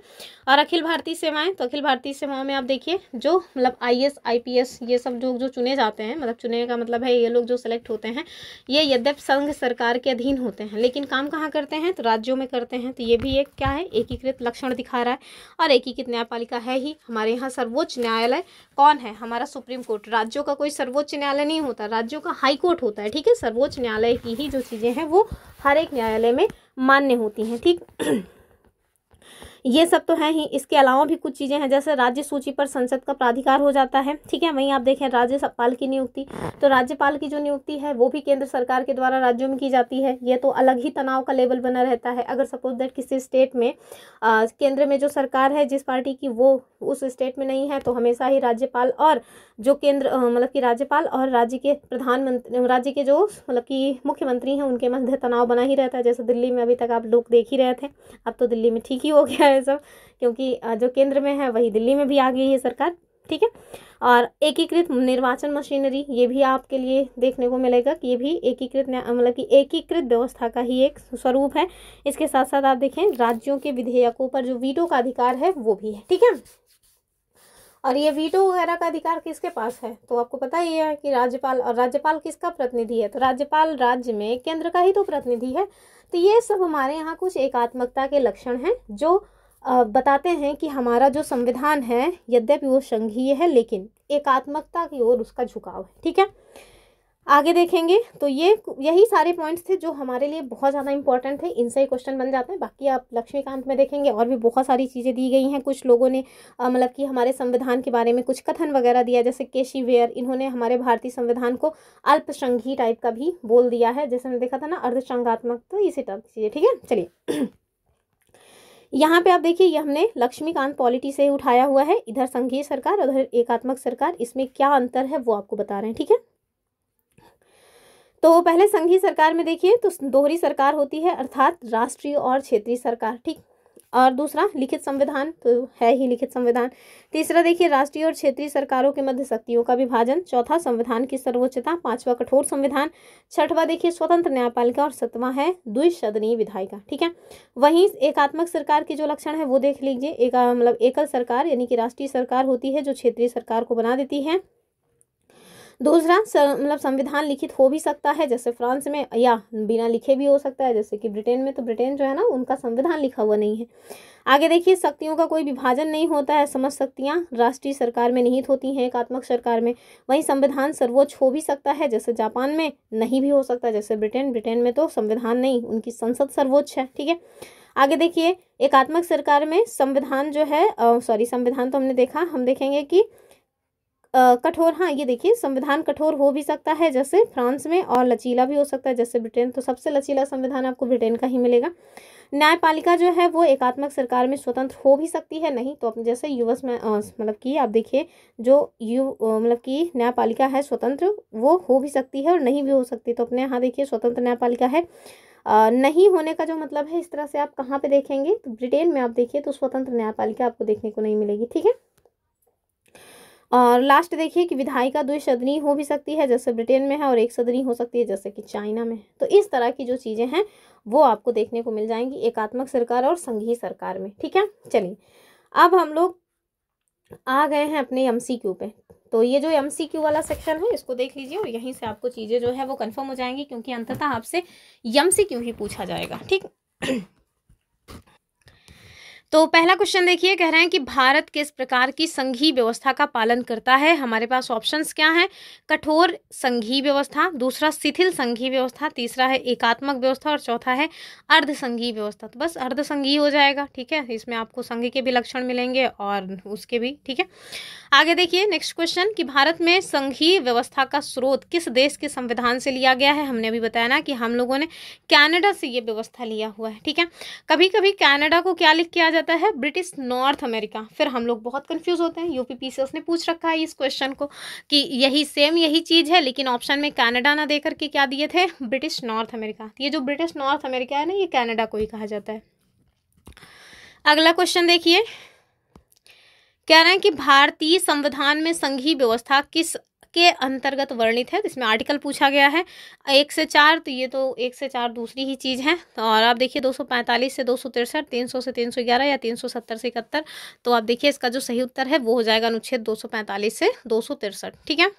और अखिल भारतीय सेवाएं, तो अखिल भारतीय सेवाओं में आप देखिए जो मतलब IAS IPS ये सब जो चुने जाते हैं, मतलब चुने का मतलब है ये लोग जो सेलेक्ट होते हैं, ये यद्यप संघ सरकार के अधीन होते हैं लेकिन काम कहाँ करते हैं? तो राज्यों में करते हैं। तो ये भी एक क्या है? एकीकृत लक्षण दिखा रहा है। और एकीकृत न्यायपालिका है ही। हमारे यहाँ सर्वोच्च न्यायालय कौन है? हमारा सुप्रीम कोर्ट। राज्यों का कोई सर्वोच्च न्यायालय नहीं होता, राज्यों का हाई कोर्ट होता है। ठीक है, सर्वोच्च न्यायालय की ही जो चीजें हैं वो हर एक न्यायालय में मान्य होती हैं। ठीक, ये सब तो है ही, इसके अलावा भी कुछ चीज़ें हैं, जैसे राज्य सूची पर संसद का प्राधिकार हो जाता है, ठीक है। वहीं आप देखें राज्यपाल की नियुक्ति, तो राज्यपाल की जो नियुक्ति है वो भी केंद्र सरकार के द्वारा राज्यों में की जाती है। ये तो अलग ही तनाव का लेवल बना रहता है। अगर सपोज दैट किसी स्टेट में केंद्र में जो सरकार है जिस पार्टी की, वो उस स्टेट में नहीं है, तो हमेशा ही राज्यपाल और जो केंद्र मतलब कि राज्यपाल और राज्य के प्रधानमंत्री, राज्य के जो मतलब कि मुख्यमंत्री हैं, उनके मध्य तनाव बना ही रहता है। जैसे दिल्ली में अभी तक आप लोग देख ही रहे थे, अब तो दिल्ली में ठीक ही हो गया है सब, क्योंकि जो केंद्र में है वही दिल्ली में भी आ गई है सरकार, ठीक है। और एकीकृत निर्वाचन मशीनरी, ये भी आपके लिए देखने को मिलेगा कि ये भी एकीकृत मतलब कि एकीकृत व्यवस्था का ही एक स्वरूप है। इसके साथ साथ आप देखें राज्यों के विधेयकों पर जो वीटो का अधिकार है वो भी है, ठीक है। और ये वीटो वगैरह का अधिकार किसके पास है, तो आपको पता ही है कि राज्यपाल, और राज्यपाल किसका प्रतिनिधि है, तो राज्यपाल राज्य में केंद्र का ही तो प्रतिनिधि है। तो ये सब हमारे यहाँ कुछ एकात्मकता के लक्षण हैं जो बताते हैं कि हमारा जो संविधान है यद्यपि वो संघीय है लेकिन एकात्मकता की ओर उसका झुकाव है, ठीक है। आगे देखेंगे तो यही सारे पॉइंट्स थे जो हमारे लिए बहुत ज़्यादा इंपॉर्टेंट थे, इनसे ही क्वेश्चन बन जाते हैं। बाकी आप लक्ष्मीकांत में देखेंगे और भी बहुत सारी चीज़ें दी गई हैं। कुछ लोगों ने मतलब कि हमारे संविधान के बारे में कुछ कथन वगैरह दिया, जैसे केशी वेयर, इन्होंने हमारे भारतीय संविधान को अल्पसंघी टाइप का भी बोल दिया है, जैसे हमने देखा था ना अर्धसंघात्मक, तो इसी टाइप की चीज़ें, ठीक है। चलिए यहाँ पे आप देखिए, ये हमने लक्ष्मीकांत पॉलिटी से उठाया हुआ है, इधर संघीय सरकार उधर एकात्मक सरकार, इसमें क्या अंतर है वो आपको बता रहे हैं, ठीक है। तो पहले संघीय सरकार में देखिए तो दोहरी सरकार होती है, अर्थात राष्ट्रीय और क्षेत्रीय सरकार, ठीक। और दूसरा लिखित संविधान, तो है ही लिखित संविधान। तीसरा देखिए राष्ट्रीय और क्षेत्रीय सरकारों के मध्य शक्तियों का विभाजन। चौथा संविधान की सर्वोच्चता। पांचवा कठोर संविधान। छठवां देखिए स्वतंत्र न्यायपालिका। और सातवां है द्विसदनीय विधायिका, ठीक है। वहीं एकात्मक सरकार के जो लक्षण है वो देख लीजिए। मतलब एकल सरकार यानी कि राष्ट्रीय सरकार होती है जो क्षेत्रीय सरकार को बना देती है। दूसरा मतलब संविधान लिखित हो भी सकता है जैसे फ्रांस में, या बिना लिखे भी हो सकता है जैसे कि ब्रिटेन में। तो ब्रिटेन जो है ना उनका संविधान लिखा हुआ नहीं है। आगे देखिए शक्तियों का कोई विभाजन नहीं होता है, समस्त शक्तियां राष्ट्रीय सरकार में निहित होती हैं एकात्मक सरकार में। वहीं संविधान सर्वोच्च हो भी सकता है जैसे जापान में, नहीं भी हो सकता जैसे ब्रिटेन में तो संविधान नहीं, उनकी संसद सर्वोच्च है, ठीक है। आगे देखिए एकात्मक सरकार में संविधान जो है संविधान तो हमने देखा, हम देखेंगे कि कठोर, हाँ ये देखिए संविधान कठोर हो भी सकता है जैसे फ्रांस में, और लचीला भी हो सकता है जैसे ब्रिटेन। तो सबसे लचीला संविधान आपको ब्रिटेन का ही मिलेगा। न्यायपालिका जो है वो एकात्मक सरकार में स्वतंत्र हो भी सकती है, नहीं तो जैसे यूएस में मतलब कि आप देखिए जो मतलब कि न्यायपालिका है स्वतंत्र, वो हो भी सकती है और नहीं भी हो सकती। तो अपने यहाँ देखिए स्वतंत्र न्यायपालिका है। नहीं होने का जो मतलब है, इस तरह से आप कहाँ पे देखेंगे तो ब्रिटेन में आप देखिए तो स्वतंत्र न्यायपालिका आपको देखने को नहीं मिलेगी, ठीक है। और लास्ट देखिए कि विधायिका द्विसदनीय हो भी सकती है जैसे ब्रिटेन में है, और एक सदनीय हो सकती है जैसे कि चाइना में। तो इस तरह की जो चीज़ें हैं वो आपको देखने को मिल जाएंगी एकात्मक सरकार और संघीय सरकार में, ठीक है। चलिए अब हम लोग आ गए हैं अपने एमसीक्यू पे। तो ये जो एमसीक्यू वाला सेक्शन है इसको देख लीजिए और यहीं से आपको चीज़ें जो है वो कंफर्म हो जाएंगी, क्योंकि अंततः आपसे एमसीक्यू ही पूछा जाएगा, ठीक। तो पहला क्वेश्चन देखिए, कह रहे हैं कि भारत किस प्रकार की संघीय व्यवस्था का पालन करता है। हमारे पास ऑप्शंस क्या हैं? कठोर संघीय व्यवस्था, दूसरा शिथिल संघीय व्यवस्था, तीसरा है एकात्मक व्यवस्था और चौथा है अर्ध संघीय व्यवस्था। तो बस अर्ध संघीय हो जाएगा, ठीक है। इसमें आपको संघ के भी लक्षण मिलेंगे और उसके भी, ठीक है। आगे देखिए नेक्स्ट क्वेश्चन कि भारत में संघीय व्यवस्था का स्रोत किस देश के संविधान से लिया गया है। हमने अभी बताया ना कि हम लोगों ने कनाडा से ये व्यवस्था लिया हुआ है, ठीक है। कभी कभी कनाडा को क्या लिख के आ जाता है, ब्रिटिश नॉर्थ अमेरिका, फिर हम लोग बहुत कंफ्यूज होते हैं। यूपीपीसीएस ने पूछ रखा है इस क्वेश्चन को कि यही सेम यही चीज है, लेकिन ऑप्शन में कनाडा ना देकर के क्या दिए थे, ब्रिटिश नॉर्थ अमेरिका। ये जो ब्रिटिश नॉर्थ अमेरिका है ना, ये कनाडा को ही कहा जाता है। अगला क्वेश्चन देखिए, कह रहे हैं कि भारतीय संविधान में संघीय व्यवस्था किस के अंतर्गत वर्णित है। इसमें आर्टिकल पूछा गया है 1 से 4, तो ये तो 1 से 4 दूसरी ही चीज़ है। और आप देखिए 245 से 263, 300 से 311 या 370 से 71। तो आप देखिए इसका जो सही उत्तर है वो हो जाएगा अनुच्छेद 245 से 263, ठीक है।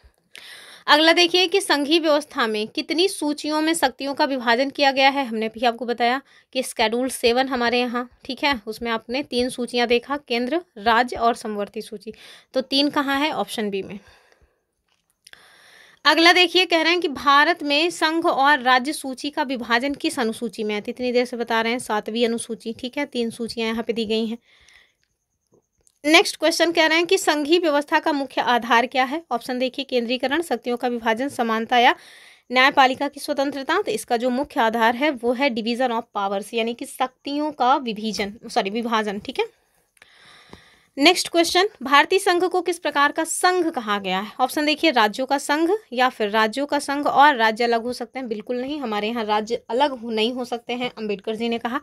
अगला देखिए कि संघीय व्यवस्था में कितनी सूचियों में शक्तियों का विभाजन किया गया है। हमने भी आपको बताया कि शेड्यूल 7 हमारे यहाँ, ठीक है, उसमें आपने 3 सूचियाँ देखा, केंद्र, राज्य और समवर्ती सूची। तो 3 कहाँ है, ऑप्शन बी में। अगला देखिए, कह रहे हैं कि भारत में संघ और राज्य सूची का विभाजन किस अनुसूची में है। तो इतनी देर से बता रहे हैं 7वीं अनुसूची, ठीक है, 3 सूचियां यहाँ पे दी गई हैं। नेक्स्ट क्वेश्चन कह रहे हैं कि संघीय व्यवस्था का मुख्य आधार क्या है। ऑप्शन देखिए, केंद्रीकरण, शक्तियों का विभाजन, समानता या न्यायपालिका की स्वतंत्रता। तो इसका जो मुख्य आधार है वो है डिवीजन ऑफ पावर्स, यानी कि शक्तियों का विभाजन, ठीक है। नेक्स्ट क्वेश्चन, भारतीय संघ को किस प्रकार का संघ कहा गया है। ऑप्शन देखिए, राज्यों का संघ या फिर राज्यों का संघ और राज्य अलग हो सकते हैं। बिल्कुल नहीं, हमारे यहाँ राज्य अलग नहीं हो सकते हैं। अंबेडकर जी ने कहा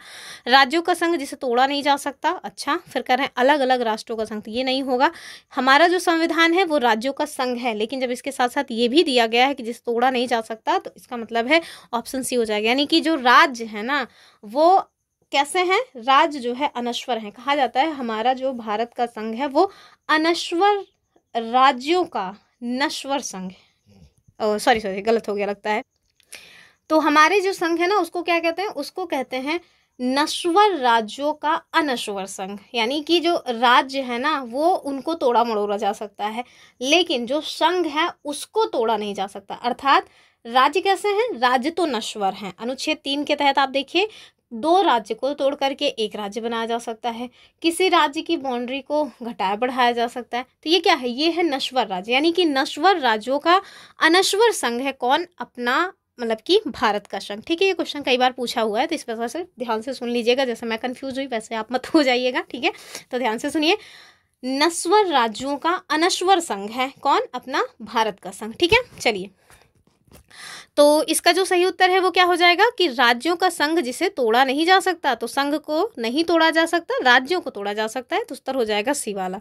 राज्यों का संघ जिसे तोड़ा नहीं जा सकता। अच्छा, फिर कह रहे हैं अलग अलग राष्ट्रों का संघ, तो ये नहीं होगा। हमारा जो संविधान है वो राज्यों का संघ है, लेकिन जब इसके साथ साथ ये भी दिया गया है कि जिसे तोड़ा नहीं जा सकता, तो इसका मतलब है ऑप्शन सी हो जाएगा। यानी कि जो राज्य है ना वो कैसे हैं, राज्य जो है अनश्वर हैं। कहा जाता है हमारा जो भारत का संघ है वो अनश्वर राज्यों का नश्वर संघ है। सॉरी गलत हो गया लगता है। तो हमारे जो संघ है ना उसको क्या कहते हैं, उसको कहते हैं नश्वर राज्यों का अनश्वर संघ। यानी कि जो राज्य है ना वो उनको तोड़ा मड़ोड़ा जा सकता है, लेकिन जो संघ है उसको तोड़ा नहीं जा सकता। अर्थात राज्य कैसे हैं, राज्य तो नश्वर हैं। अनुच्छेद 3 के तहत आप देखिए 2 राज्य को तोड़ करके एक राज्य बनाया जा सकता है, किसी राज्य की बाउंड्री को घटाया बढ़ाया जा सकता है। तो ये क्या है, ये है नश्वर राज्य, यानी कि नश्वर राज्यों का अनश्वर संघ है कौन, अपना मतलब कि भारत का संघ, ठीक है। ये क्वेश्चन कई बार पूछा हुआ है, तो इस वजह से ध्यान से सुन लीजिएगा। जैसे मैं कंफ्यूज हुई वैसे आप मत हो जाइएगा, ठीक है। तो ध्यान से सुनिए, नश्वर राज्यों का अनश्वर संघ है कौन, अपना भारत का संघ, ठीक है। चलिए, तो इसका जो सही उत्तर है वो क्या हो जाएगा कि राज्यों का संघ जिसे तोड़ा नहीं जा सकता। तो संघ को नहीं तोड़ा जा सकता, राज्यों को तोड़ा जा सकता है। तो उत्तर हो जाएगा सी वाला।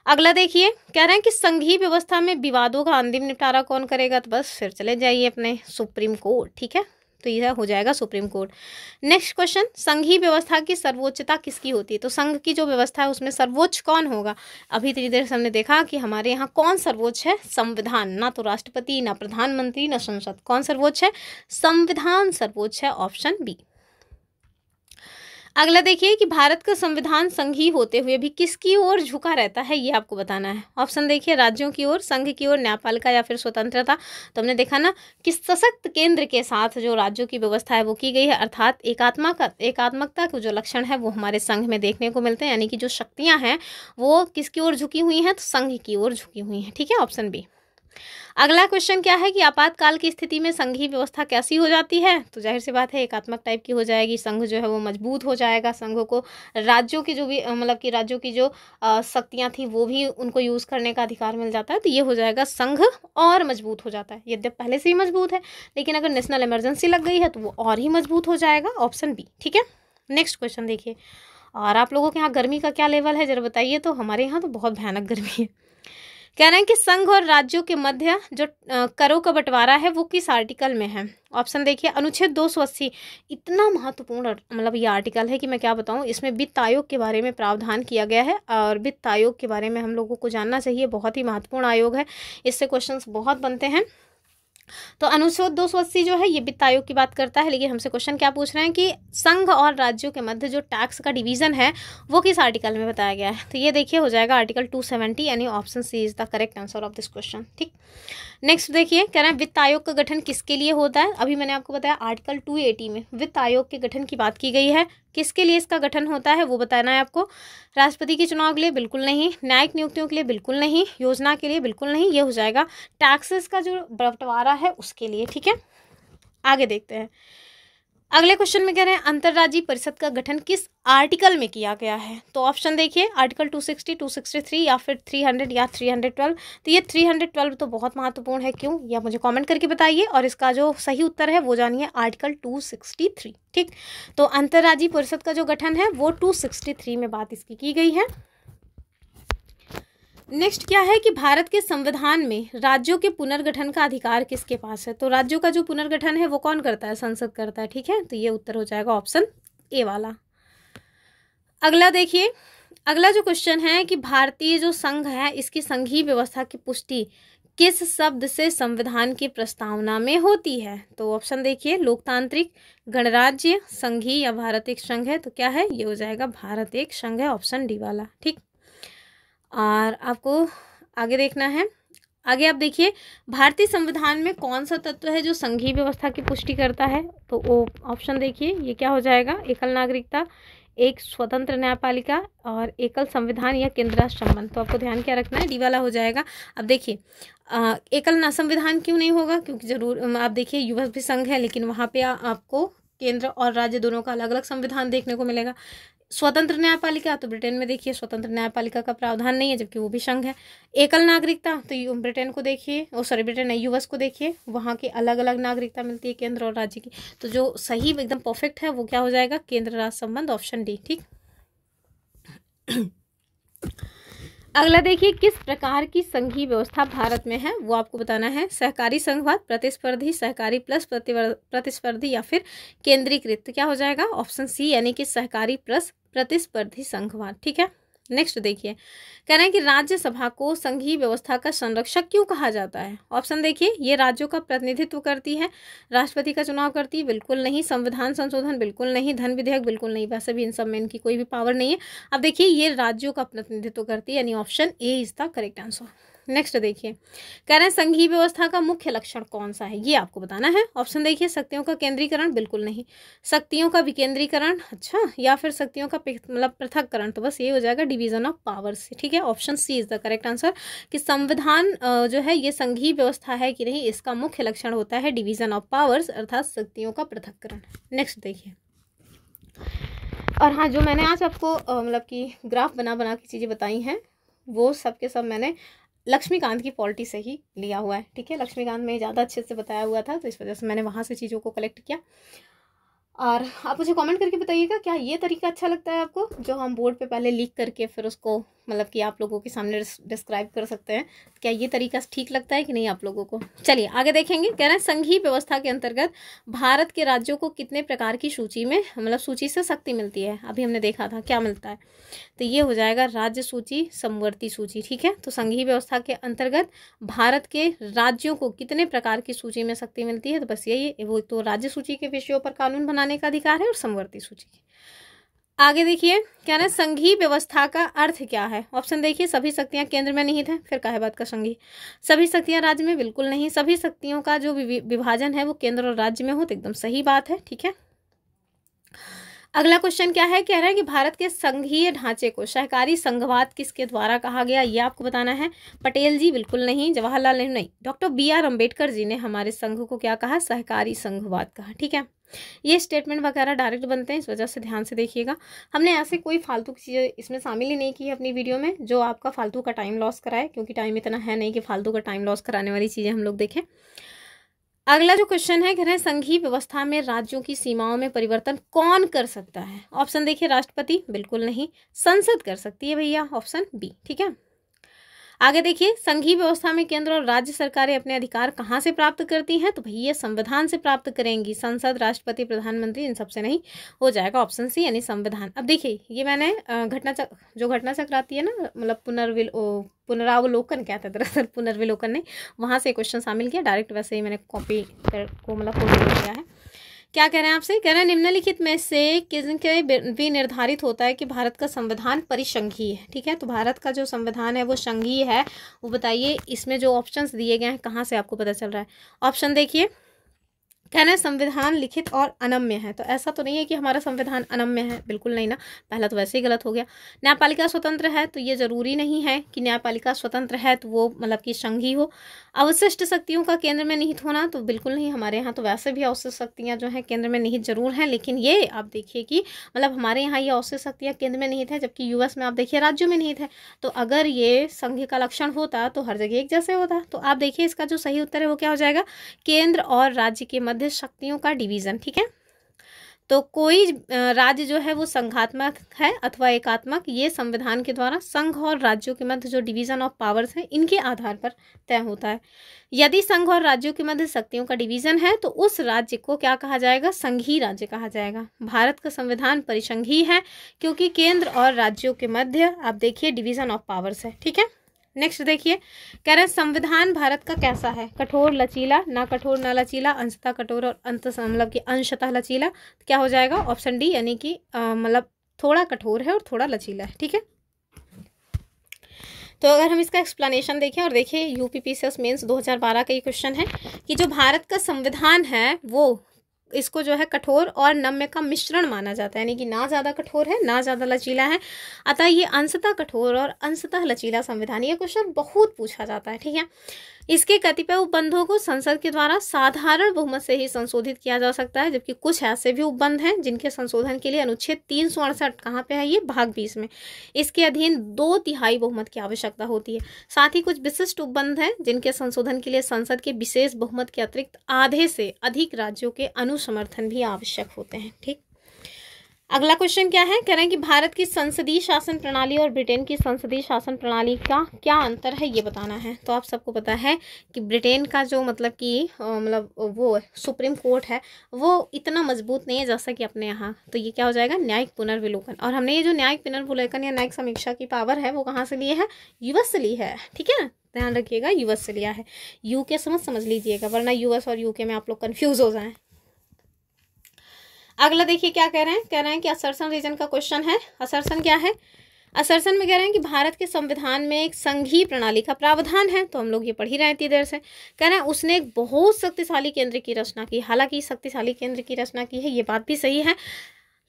अगला देखिए, कह रहे हैं कि संघीय व्यवस्था में विवादों का अंतिम निपटारा कौन करेगा। तो बस फिर चले जाइए अपने सुप्रीम कोर्ट, ठीक है। तो यह हो जाएगा सुप्रीम कोर्ट। नेक्स्ट क्वेश्चन, संघीय व्यवस्था की सर्वोच्चता किसकी होती है। तो संघ की जो व्यवस्था है उसमें सर्वोच्च कौन होगा। अभी इतनी देर से हमने देखा कि हमारे यहाँ कौन सर्वोच्च है, संविधान। ना तो राष्ट्रपति, ना प्रधानमंत्री, ना संसद। कौन सर्वोच्च है, संविधान सर्वोच्च है, ऑप्शन बी। अगला देखिए कि भारत का संविधान संघीय होते हुए भी किसकी ओर झुका रहता है, ये आपको बताना है। ऑप्शन देखिए, राज्यों की ओर, संघ की ओर, न्यायपालिका या फिर स्वतंत्रता। तो हमने देखा ना कि सशक्त केंद्र के साथ जो राज्यों की व्यवस्था है वो की गई है। अर्थात एकात्मकता के जो लक्षण है वो हमारे संघ में देखने को मिलते हैं। यानी कि जो शक्तियां हैं वो किसकी ओर झुकी हुई हैं, तो संघ की ओर झुकी हुई हैं, ठीक है, ऑप्शन बी। अगला क्वेश्चन क्या है कि आपातकाल की स्थिति में संघीय व्यवस्था कैसी हो जाती है। तो जाहिर सी बात है एकात्मक टाइप की हो जाएगी। संघ जो है वो मजबूत हो जाएगा। संघ को राज्यों की जो भी मतलब कि राज्यों की जो शक्तियां थी वो भी उनको यूज़ करने का अधिकार मिल जाता है। तो ये हो जाएगा संघ और मजबूत हो जाता है। यद्यपि पहले से ही मजबूत है, लेकिन अगर नेशनल इमरजेंसी लग गई है तो वो और ही मजबूत हो जाएगा, ऑप्शन बी, ठीक है। नेक्स्ट क्वेश्चन देखिए, और आप लोगों के यहाँ गर्मी का क्या लेवल है जरा बताइए। तो हमारे यहाँ तो बहुत भयानक गर्मी है। कह रहे हैं कि संघ और राज्यों के मध्य जो करों का बंटवारा है वो किस आर्टिकल में है। ऑप्शन देखिए, अनुच्छेद 280। इतना महत्वपूर्ण मतलब ये आर्टिकल है कि मैं क्या बताऊं। इसमें वित्त आयोग के बारे में प्रावधान किया गया है, और वित्त आयोग के बारे में हम लोगों को जानना चाहिए। बहुत ही महत्वपूर्ण आयोग है, इससे क्वेश्चंस बहुत बनते हैं। तो अनुच्छेद 280 जो है ये वित्त आयोग की बात करता है। लेकिन हमसे क्वेश्चन क्या पूछ रहे हैं कि संघ और राज्यों के मध्य जो टैक्स का डिवीजन है वो किस आर्टिकल में बताया गया है। तो ये देखिए हो जाएगा आर्टिकल 270, यानी option C is the correct answer of this question, ठीक। नेक्स्ट देखिए, कह रहे हैं वित्त आयोग का गठन किसके लिए होता है। अभी मैंने आपको बताया आर्टिकल 280 में वित्त आयोग के गठन की बात की गई है। किसके लिए इसका गठन होता है वो बताना है आपको। राष्ट्रपति के चुनाव के लिए बिल्कुल नहीं, न्यायिक नियुक्तियों के लिए बिल्कुल नहीं, योजना के लिए बिल्कुल नहीं। ये हो जाएगा टैक्सेस का जो बंटवारा है उसके लिए, ठीक है। आगे देखते हैं। अगले क्वेश्चन में कह रहे हैं अंतर्राज्यीय परिषद का गठन किस आर्टिकल में किया गया है। तो ऑप्शन देखिए, आर्टिकल 260, 263 या फिर 300 या 312। तो ये 312 तो बहुत महत्वपूर्ण है, क्यों या मुझे कमेंट करके बताइए। और इसका जो सही उत्तर है वो जानिए, आर्टिकल 263, ठीक। तो अंतर्राज्यीय परिषद का जो गठन है वो 263 में बात इसकी की गई है। नेक्स्ट क्या है कि भारत के संविधान में राज्यों के पुनर्गठन का अधिकार किसके पास है। तो राज्यों का जो पुनर्गठन है वो कौन करता है, संसद करता है, ठीक है। तो ये उत्तर हो जाएगा ऑप्शन ए वाला। अगला देखिए, अगला जो क्वेश्चन है कि भारतीय जो संघ है इसकी संघीय व्यवस्था की पुष्टि किस शब्द से संविधान की प्रस्तावना में होती है। तो ऑप्शन देखिए, लोकतांत्रिक, गणराज्य, संघीय या भारत एक संघ है। तो क्या है, ये हो जाएगा भारत एक संघ है, ऑप्शन डी वाला, ठीक। और आपको आगे देखना है। आगे आप देखिए, भारतीय संविधान में कौन सा तत्व है जो संघीय व्यवस्था की पुष्टि करता है? तो वो ऑप्शन देखिए, ये क्या हो जाएगा? एकल नागरिकता, एक स्वतंत्र न्यायपालिका और एकल संविधान या केंद्र राष्ट्र संबंध। तो आपको ध्यान क्या रखना है, डी वाला हो जाएगा। अब देखिए एकल ना संविधान क्यों नहीं होगा? क्योंकि जरूर आप देखिए यूएस भी संघ है, लेकिन वहाँ पे आपको केंद्र और राज्य दोनों का अलग अलग संविधान देखने को मिलेगा। स्वतंत्र न्यायपालिका, तो ब्रिटेन में देखिए स्वतंत्र न्यायपालिका का प्रावधान नहीं है, जबकि वो भी संघ है। एकल नागरिकता, तो ब्रिटेन को देखिए, ब्रिटेन नहीं, यूएस को देखिए, वहाँ की अलग अलग नागरिकता मिलती है केंद्र और राज्य की। तो जो सही एकदम परफेक्ट है वो क्या हो जाएगा? केंद्र राज्य संबंध, ऑप्शन डी। ठीक। अगला देखिए, किस प्रकार की संघीय व्यवस्था भारत में है वो आपको बताना है। सहकारी संघवाद, प्रतिस्पर्धी, सहकारी प्लस प्रतिस्पर्धी या फिर केंद्रीकृत। तो क्या हो जाएगा? ऑप्शन सी, यानी कि सहकारी प्लस प्रतिस्पर्धी संघवाद। ठीक है। नेक्स्ट देखिए, कह रहे हैं कि राज्यसभा को संघीय व्यवस्था का संरक्षक क्यों कहा जाता है? ऑप्शन देखिए, ये राज्यों का प्रतिनिधित्व करती है, राष्ट्रपति का चुनाव करती है, बिल्कुल नहीं, संविधान संशोधन बिल्कुल नहीं, धन विधेयक बिल्कुल नहीं, वैसे भी इन सब में इनकी कोई भी पावर नहीं है। अब देखिए, ये राज्यों का प्रतिनिधित्व करती है, यानी option A is the correct answer. Next देखिए, कह रहे हैं संघीय व्यवस्था का मुख्य लक्षण कौन सा है, ये आपको बताना है। ऑप्शन देखिए, शक्तियों का केंद्रीकरण, बिल्कुल नहीं, शक्तियों का विकेंद्रीकरण, अच्छा, या फिर शक्तियों का मतलब पृथककरण। तो बस ये हो जाएगा डिवीजन ऑफ पावर्स। ठीक है, option C is the correct answer, कि संविधान जो है ये संघीय व्यवस्था है कि नहीं, इसका मुख्य लक्षण होता है डिवीजन ऑफ पावर्स, अर्थात शक्तियों का पृथककरण। नेक्स्ट देखिए, और हाँ, जो मैंने आज आपको मतलब कि ग्राफ बना के चीज़ें बताई हैं, वो सब के सब मैंने लक्ष्मीकांत की पॉलिटी से ही लिया हुआ है। ठीक है, लक्ष्मीकांत में ज़्यादा अच्छे से बताया हुआ था, तो इस वजह से मैंने वहाँ से चीज़ों को कलेक्ट किया। और आप मुझे कमेंट करके बताइएगा, क्या ये तरीका अच्छा लगता है आपको, जो हम बोर्ड पे पहले लिख करके फिर उसको मतलब कि आप लोगों के सामने डिस्क्राइब कर सकते हैं। क्या ये तरीका ठीक लगता है कि नहीं आप लोगों को? चलिए आगे देखेंगे। कह रहे हैं संघीय व्यवस्था के अंतर्गत भारत के राज्यों को कितने प्रकार की सूची में, मतलब सूची से शक्ति मिलती है? अभी हमने देखा था क्या मिलता है, तो ये हो जाएगा राज्य सूची, समवर्ती सूची। ठीक है, तो संघीय व्यवस्था के अंतर्गत भारत के राज्यों को कितने प्रकार की सूची में शक्ति मिलती है? तो बस यही, वो तो राज्य सूची के विषयों पर कानून बनाने का अधिकार है और समवर्ती सूची की। आगे देखिए, क्या ना संघीय व्यवस्था का अर्थ क्या है? ऑप्शन देखिए, सभी शक्तियां केंद्र में निहित है, फिर काहे बात का संघीय। सभी शक्तियां राज्य में, बिल्कुल नहीं। सभी शक्तियों का जो विभाजन है वो केंद्र और राज्य में हो, तो एकदम सही बात है। ठीक है, अगला क्वेश्चन क्या है? कह रहा है कि भारत के संघीय ढांचे को सहकारी संघवाद किसके द्वारा कहा गया, ये आपको बताना है। पटेल जी, बिल्कुल नहीं। जवाहरलाल नेहरू, नहीं। डॉक्टर BR अम्बेडकर जी ने हमारे संघ को क्या कहा? सहकारी संघवाद कहा। ठीक है, ये स्टेटमेंट वगैरह डायरेक्ट बनते हैं, इस वजह से ध्यान से देखिएगा। हमने ऐसे कोई फालतू की चीज़ें इसमें शामिल ही नहीं की है अपनी वीडियो में, जो आपका फालतू का टाइम लॉस कराए, क्योंकि टाइम इतना है नहीं कि फालतू का टाइम लॉस कराने वाली चीज़ें हम लोग देखें। अगला जो क्वेश्चन है, कह रहे हैं संघीय व्यवस्था में राज्यों की सीमाओं में परिवर्तन कौन कर सकता है? ऑप्शन देखिए, राष्ट्रपति, बिल्कुल नहीं। संसद कर सकती है भैया, ऑप्शन बी। ठीक है, आगे देखिए, संघीय व्यवस्था में केंद्र और राज्य सरकारें अपने अधिकार कहाँ से प्राप्त करती हैं? तो भैया संविधान से प्राप्त करेंगी। संसद, राष्ट्रपति, प्रधानमंत्री, इन सबसे नहीं, हो जाएगा ऑप्शन सी, यानी संविधान। अब देखिए, ये मैंने घटना चक्र आती है ना, मतलब पुनरावलोकन क्या था, दरअसल पुनर्विलोकन नहीं, वहाँ से क्वेश्चन शामिल किया, डायरेक्ट वैसे ही मैंने कॉपी को मतलब फोटो किया है। क्या कह रहे हैं आपसे? कह रहे हैं निम्नलिखित में से किसके भी निर्धारित होता है कि भारत का संविधान परिसंघीय है? ठीक है, तो भारत का जो संविधान है वो संघीय है, वो बताइए। इसमें जो ऑप्शंस दिए गए हैं कहाँ से आपको पता चल रहा है? ऑप्शन देखिए, कहना है संविधान लिखित और अनम्य है, तो ऐसा तो नहीं है कि हमारा संविधान अनम्य है, बिल्कुल नहीं ना, पहला तो वैसे ही गलत हो गया। न्यायपालिका स्वतंत्र है, तो ये जरूरी नहीं है कि न्यायपालिका स्वतंत्र है तो वो मतलब कि संघीय हो। अवशिष्ट शक्तियों का केंद्र में निहित होना, तो बिल्कुल नहीं, हमारे यहाँ तो वैसे भी अवशिष्ट शक्तियाँ जो हैं केंद्र में निहित जरूर हैं, लेकिन ये आप देखिए कि मतलब हमारे यहाँ ये अवशिष्ट शक्तियाँ केंद्र में निहित है, जबकि यूएस में आप देखिए राज्यों में निहित है। तो अगर ये संघ का लक्षण होता तो हर जगह एक जैसे होता। तो आप देखिए, इसका जो सही उत्तर है वो क्या हो जाएगा? केंद्र और राज्य के मध्य शक्तियों का डिवीजन। ठीक है, तो कोई राज्य जो है वो संघात्मक है अथवा एकात्मक, ये संविधान के द्वारा संघ और राज्यों के मध्य जो डिवीजन ऑफ पावर्स है इनके आधार पर तय होता है। यदि संघ और राज्यों के मध्य शक्तियों का डिवीजन है तो उस राज्य को क्या कहा जाएगा? संघीय राज्य कहा जाएगा। भारत का संविधान परिसंघीय है क्योंकि केंद्र और राज्यों के मध्य आप देखिए डिवीजन ऑफ पावर्स है। ठीक है, नेक्स्ट देखिए, कह रहे हैं संविधान भारत का कैसा है? कठोर, लचीला, ना कठोर ना लचीला, अंशतः कठोर और मतलब कि अंशतः लचीला। क्या हो जाएगा? ऑप्शन डी, यानी कि मतलब थोड़ा कठोर है और थोड़ा लचीला है। ठीक है, तो अगर हम इसका एक्सप्लेनेशन देखें और देखिए यूपीपीसीएस मेंस 2012 का ये क्वेश्चन है कि जो भारत का संविधान है वो इसको जो है कठोर और नम्य का मिश्रण माना जाता है, यानी कि ना ज़्यादा कठोर है ना ज़्यादा लचीला है, अतः ये अंशतः कठोर और अंशतः लचीला संविधान। ये क्वेश्चन बहुत पूछा जाता है, ठीक है। इसके कतिपय उपबंधों को संसद के द्वारा साधारण बहुमत से ही संशोधित किया जा सकता है, जबकि कुछ ऐसे भी उपबंध हैं जिनके संशोधन के लिए अनुच्छेद 368 कहाँ पे है, ये भाग 20 में, इसके अधीन 2/3 बहुमत की आवश्यकता होती है। साथ ही कुछ विशिष्ट उपबंध हैं जिनके संशोधन के लिए संसद के विशेष बहुमत के अतिरिक्त आधे से अधिक राज्यों के अनुसमर्थन भी आवश्यक होते हैं, ठीक। अगला क्वेश्चन क्या है, कह रहे हैं कि भारत की संसदीय शासन प्रणाली और ब्रिटेन की संसदीय शासन प्रणाली का क्या अंतर है, ये बताना है। तो आप सबको पता है कि ब्रिटेन का जो मतलब कि वो सुप्रीम कोर्ट है वो इतना मजबूत नहीं है जैसा कि अपने यहाँ। तो ये क्या हो जाएगा, न्यायिक पुनर्विलोकन। और हमने ये जो न्यायिक पुनर्विलोकन या न्यायिक समीक्षा की पावर है वो कहाँ से लिए है, यूएस से ली है, ठीक है, ध्यान रखिएगा, यूएस से लिया है। यूके समझ लीजिएगा, वरना यूएस और यूके में आप लोग कन्फ्यूज हो जाएं। अगला देखिए क्या कह रहे हैं कि असर्शन रीजन का क्वेश्चन है। असर्शन क्या है, असर्शन में कह रहे हैं कि भारत के संविधान में एक संघीय प्रणाली का प्रावधान है। तो हम लोग ये पढ़ ही रहे हैं इतनी देर से। कह रहे हैं उसने एक बहुत शक्तिशाली केंद्र की रचना की। हालांकि शक्तिशाली केंद्र की रचना की है, ये बात भी सही है,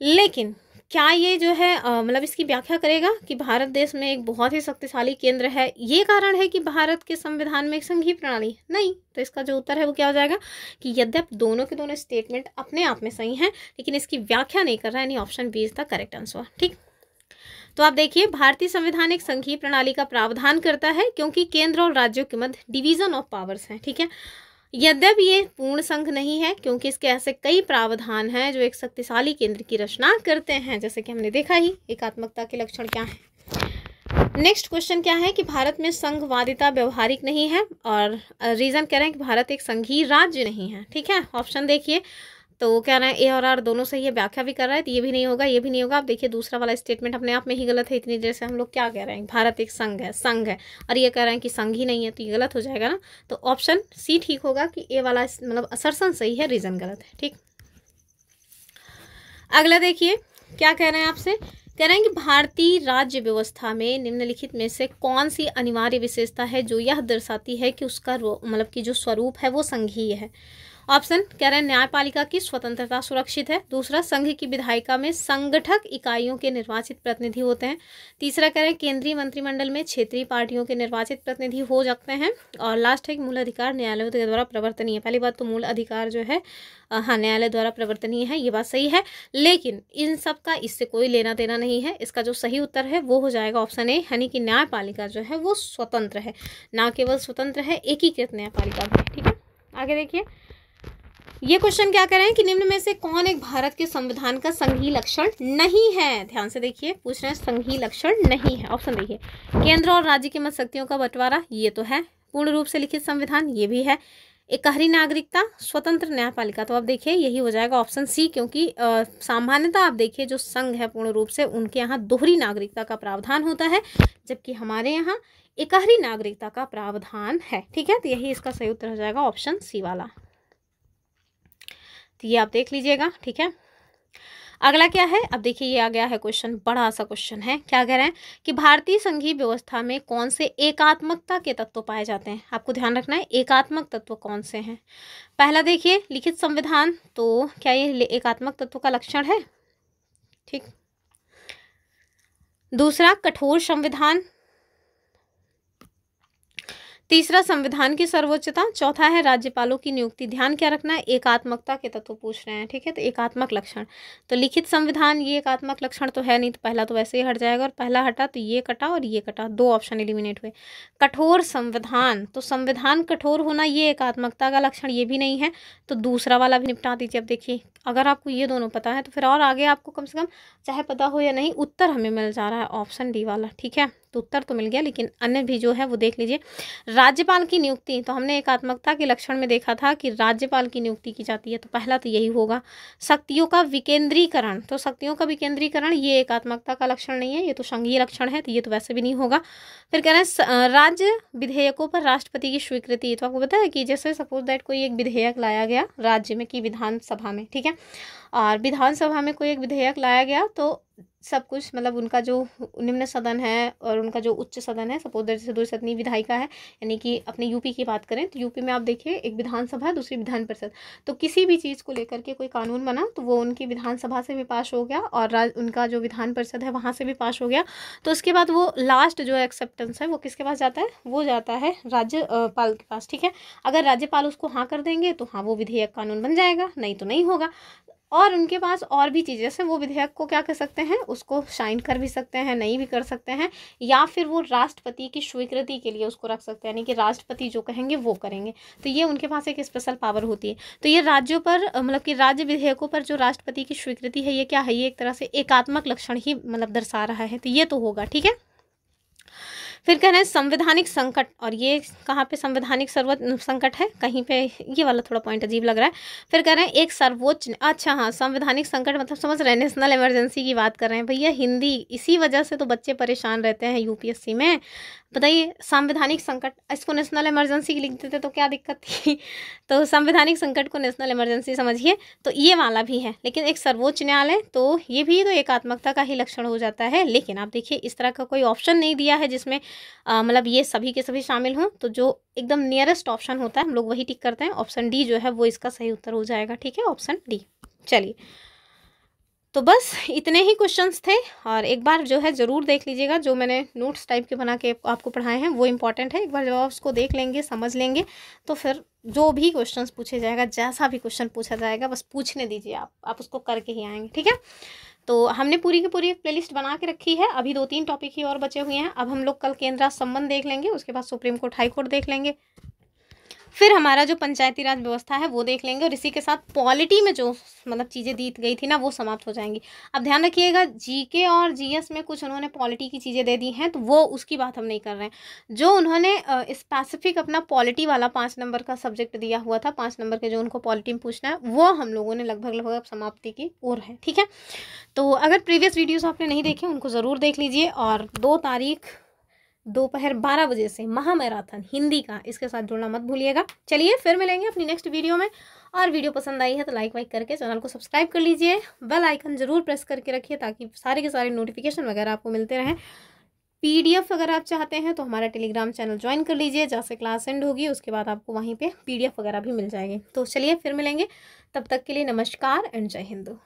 लेकिन क्या ये जो है मतलब इसकी व्याख्या करेगा कि भारत देश में एक बहुत ही शक्तिशाली केंद्र है, ये कारण है कि भारत के संविधान में एक संघीय प्रणाली नहीं। तो इसका जो उत्तर है वो क्या हो जाएगा कि यद्यपि दोनों के दोनों स्टेटमेंट अपने आप में सही हैं, लेकिन इसकी व्याख्या नहीं कर रहा है, यानी option B is the correct answer, ठीक। तो आप देखिए भारतीय संविधान एक संघीय प्रणाली का प्रावधान करता है क्योंकि केंद्र और राज्यों के मध्य डिवीजन ऑफ पावर्स है, ठीक है। यद्यपि ये पूर्ण संघ नहीं है क्योंकि इसके ऐसे कई प्रावधान हैं जो एक शक्तिशाली केंद्र की रचना करते हैं, जैसे कि हमने देखा ही एकात्मकता के लक्षण क्या है। नेक्स्ट क्वेश्चन क्या है कि भारत में संघवादिता व्यवहारिक नहीं है, और रीजन कह रहे हैं कि भारत एक संघीय राज्य नहीं है, ठीक है। ऑप्शन देखिए, तो कह रहे हैं ए और आर दोनों सही है, व्याख्या भी कर रहा है, तो ये भी नहीं होगा, ये भी नहीं होगा। आप देखिए दूसरा वाला स्टेटमेंट अपने आप में ही गलत है। इतनी देर से हम लोग क्या कह रहे हैं, भारत एक संघ है, और ये कह रहे हैं कि संघ ही नहीं है, तो ये गलत हो जाएगा ना। तो ऑप्शन सी ठीक होगा कि ए वाला मतलब असर्शन सही है, रीजन गलत है, ठीक। अगला देखिए क्या कह रहे हैं आपसे, कह रहे हैं कि भारतीय राज्य व्यवस्था में निम्नलिखित में से कौन सी अनिवार्य विशेषता है जो यह दर्शाती है कि उसका मतलब कि जो स्वरूप है वो संघीय है। ऑप्शन कह रहे हैं न्यायपालिका की स्वतंत्रता सुरक्षित है। दूसरा, संघ की विधायिका में संगठक इकाइयों के निर्वाचित प्रतिनिधि होते हैं। तीसरा, कह रहे हैं केंद्रीय मंत्रिमंडल में क्षेत्रीय पार्टियों के निर्वाचित प्रतिनिधि हो सकते हैं। और लास्ट है कि मूल अधिकार न्यायालयों के द्वारा प्रवर्तनीय है। पहली बात तो मूल अधिकार जो है हाँ न्यायालय द्वारा प्रवर्तनीय है, ये बात सही है, लेकिन इन सब का इससे कोई लेना देना नहीं है। इसका जो सही उत्तर है वो हो जाएगा ऑप्शन ए, यानी कि न्यायपालिका जो है वो स्वतंत्र है, ना केवल स्वतंत्र है, एकीकृत न्यायपालिका भी, ठीक है। आगे देखिए ये क्वेश्चन क्या कह रहे हैं कि निम्न में से कौन एक भारत के संविधान का संघीय लक्षण नहीं है। ध्यान से देखिए, पूछ रहे हैं संघीय लक्षण नहीं है। ऑप्शन देखिए, केंद्र और राज्य के मध्य शक्तियों का बंटवारा, ये तो है। पूर्ण रूप से लिखित संविधान, ये भी है। एकहरी नागरिकता, स्वतंत्र न्यायपालिका, तो आप देखिए यही हो जाएगा ऑप्शन सी, क्योंकि सामान्यतः आप देखिए जो संघ है पूर्ण रूप से उनके यहाँ दोहरी नागरिकता का प्रावधान होता है, जबकि हमारे यहाँ एकहरी नागरिकता का प्रावधान है, ठीक है। तो यही इसका सही उत्तर हो जाएगा ऑप्शन सी वाला। तो ये आप देख लीजिएगा, ठीक है। अगला क्या है, अब देखिए ये आ गया है क्वेश्चन, बड़ा सा क्वेश्चन है। क्या कह रहे हैं कि भारतीय संघीय व्यवस्था में कौन से एकात्मकता के तत्व पाए जाते हैं। आपको ध्यान रखना है एकात्मक तत्व कौन से हैं। पहला देखिए लिखित संविधान, तो क्या ये एकात्मक तत्व का लक्षण है, ठीक। दूसरा, कठोर संविधान। तीसरा, संविधान की सर्वोच्चता। चौथा है राज्यपालों की नियुक्ति। ध्यान क्या रखना है, एकात्मकता के तत्व पूछ रहे हैं, ठीक है। तो एकात्मक लक्षण, तो लिखित संविधान ये एकात्मक लक्षण तो है नहीं, तो पहला तो वैसे ही हट जाएगा, और पहला हटा तो ये कटा और ये कटा, दो ऑप्शन एलिमिनेट हुए। कठोर संविधान, तो संविधान कठोर होना ये एकात्मकता का लक्षण ये भी नहीं है, तो दूसरा वाला भी निपटा दीजिए। अब देखिए अगर आपको ये दोनों पता है तो फिर और आगे आपको कम से कम चाहे पता हो या नहीं उत्तर हमें मिल जा रहा है ऑप्शन डी वाला, ठीक है। तो उत्तर तो मिल गया, लेकिन अन्य भी जो है वो देख लीजिए। राज्यपाल की नियुक्ति, तो हमने एकात्मकता के लक्षण में देखा था कि राज्यपाल की नियुक्ति की जाती है, तो पहला तो यही होगा। शक्तियों का विकेंद्रीकरण, तो शक्तियों का विकेंद्रीकरण ये एकात्मकता का लक्षण नहीं है, ये तो संघीय लक्षण है, तो ये तो वैसे भी नहीं होगा। फिर कह रहे हैं राज्य विधेयकों पर राष्ट्रपति की स्वीकृति, तो आपको पता है कि जैसे सपोज दैट कोई एक विधेयक लाया गया राज्य में की विधानसभा में, ठीक है, और विधानसभा में कोई एक विधेयक लाया गया, तो सब कुछ, मतलब उनका जो निम्न सदन है और उनका जो उच्च सदन है, सपोज जैसे 2 सदनी विधायिका है, यानी कि अपने यूपी की बात करें तो यूपी में आप देखिए एक विधानसभा है, दूसरी विधान परिषद। तो किसी भी चीज़ को लेकर के कोई कानून बना तो वो उनकी विधानसभा से भी पास हो गया और उनका जो विधान परिषद है वहाँ से भी पास हो गया। तो उसके बाद वो लास्ट जो एक्सेप्टेंस है वो किसके पास जाता है, वो जाता है राज्यपाल के पास। ठीक है, अगर राज्यपाल उसको हाँ कर देंगे तो हाँ वो विधेयक कानून बन जाएगा, नहीं तो नहीं होगा। और उनके पास और भी चीज़ें, जैसे वो विधेयक को क्या कर सकते हैं, उसको साइन कर भी सकते हैं, नहीं भी कर सकते हैं, या फिर वो राष्ट्रपति की स्वीकृति के लिए उसको रख सकते हैं, यानी कि राष्ट्रपति जो कहेंगे वो करेंगे। तो ये उनके पास एक स्पेशल पावर होती है। तो ये राज्यों पर मतलब कि राज्य विधेयकों पर जो राष्ट्रपति की स्वीकृति है, ये क्या है, ये एक तरह से एकात्मक लक्षण ही मतलब दर्शा रहा है। तो ये तो होगा। ठीक है, फिर कह रहे हैं संवैधानिक संकट, और ये कहाँ पे संवैधानिक संकट है, कहीं पे ये वाला थोड़ा पॉइंट अजीब लग रहा है। फिर कह रहे हैं एक सर्वोच्च, अच्छा हाँ, संवैधानिक संकट मतलब समझ रहे हैं, नेशनल इमरजेंसी की बात कर रहे हैं भैया। हिंदी इसी वजह से तो बच्चे परेशान रहते हैं यूपीएससी में। बताइए, संवैधानिक संकट, इसको नेशनल इमरजेंसी लिख देते तो क्या दिक्कत थी। तो संवैधानिक संकट को नेशनल इमरजेंसी समझिए। तो ये वाला भी है, लेकिन एक सर्वोच्च न्यायालय, तो ये भी तो एकात्मकता का ही लक्षण हो जाता है। लेकिन आप देखिए इस तरह का कोई ऑप्शन नहीं दिया है जिसमें मतलब ये सभी के सभी शामिल हों। तो जो एकदम नियरेस्ट ऑप्शन होता है हम लोग वही टिक करते हैं। ऑप्शन डी जो है वो इसका सही उत्तर हो जाएगा। ठीक है, ऑप्शन डी। चलिए, तो बस इतने ही क्वेश्चंस थे, और एक बार जो है ज़रूर देख लीजिएगा, जो मैंने नोट्स टाइप के बना के आपको पढ़ाए हैं वो इंपॉर्टेंट है। एक बार जब आप उसको देख लेंगे, समझ लेंगे, तो फिर जो भी क्वेश्चंस पूछे जाएगा, जैसा भी क्वेश्चन पूछा जाएगा, बस पूछने दीजिए, आप उसको करके ही आएंगे। ठीक है, तो हमने पूरी की पूरी एक प्लेलिस्ट बना के रखी है। अभी 2-3 टॉपिक ही और बचे हुए हैं। अब हम लोग कल केंद्र संबंध देख लेंगे, उसके बाद सुप्रीम कोर्ट हाई कोर्ट देख लेंगे, फिर हमारा जो पंचायती राज व्यवस्था है वो देख लेंगे, और इसी के साथ पॉलिटी में जो मतलब चीज़ें दी गई थी ना वो समाप्त हो जाएंगी। अब ध्यान रखिएगा, जीके और जीएस में कुछ उन्होंने पॉलिटी की चीज़ें दे दी हैं, तो वो उसकी बात हम नहीं कर रहे हैं। जो उन्होंने स्पेसिफिक अपना पॉलिटी वाला 5 नंबर का सब्जेक्ट दिया हुआ था, 5 नंबर के जो उनको पॉलिटी में पूछना है, वो हम लोगों ने लगभग समाप्ति की ओर है। ठीक है, तो अगर प्रीवियस वीडियोज़ आपने नहीं देखे उनको ज़रूर देख लीजिए। और 2 तारीख दोपहर 12 बजे से महामैराथन हिंदी का, इसके साथ जुड़ना मत भूलिएगा। चलिए फिर मिलेंगे अपनी नेक्स्ट वीडियो में। और वीडियो पसंद आई है तो लाइक वाइक करके चैनल को सब्सक्राइब कर लीजिए, बेल आइकन जरूर प्रेस करके रखिए ताकि सारे के सारे नोटिफिकेशन वगैरह आपको मिलते रहें। पीडीएफ अगर आप चाहते हैं तो हमारा टेलीग्राम चैनल ज्वाइन कर लीजिए, जैसे क्लास एंड होगी उसके बाद आपको वहीं पे पीडीएफ वगैरह भी मिल जाएंगे। तो चलिए फिर मिलेंगे, तब तक के लिए नमस्कार एंड जय हिंद।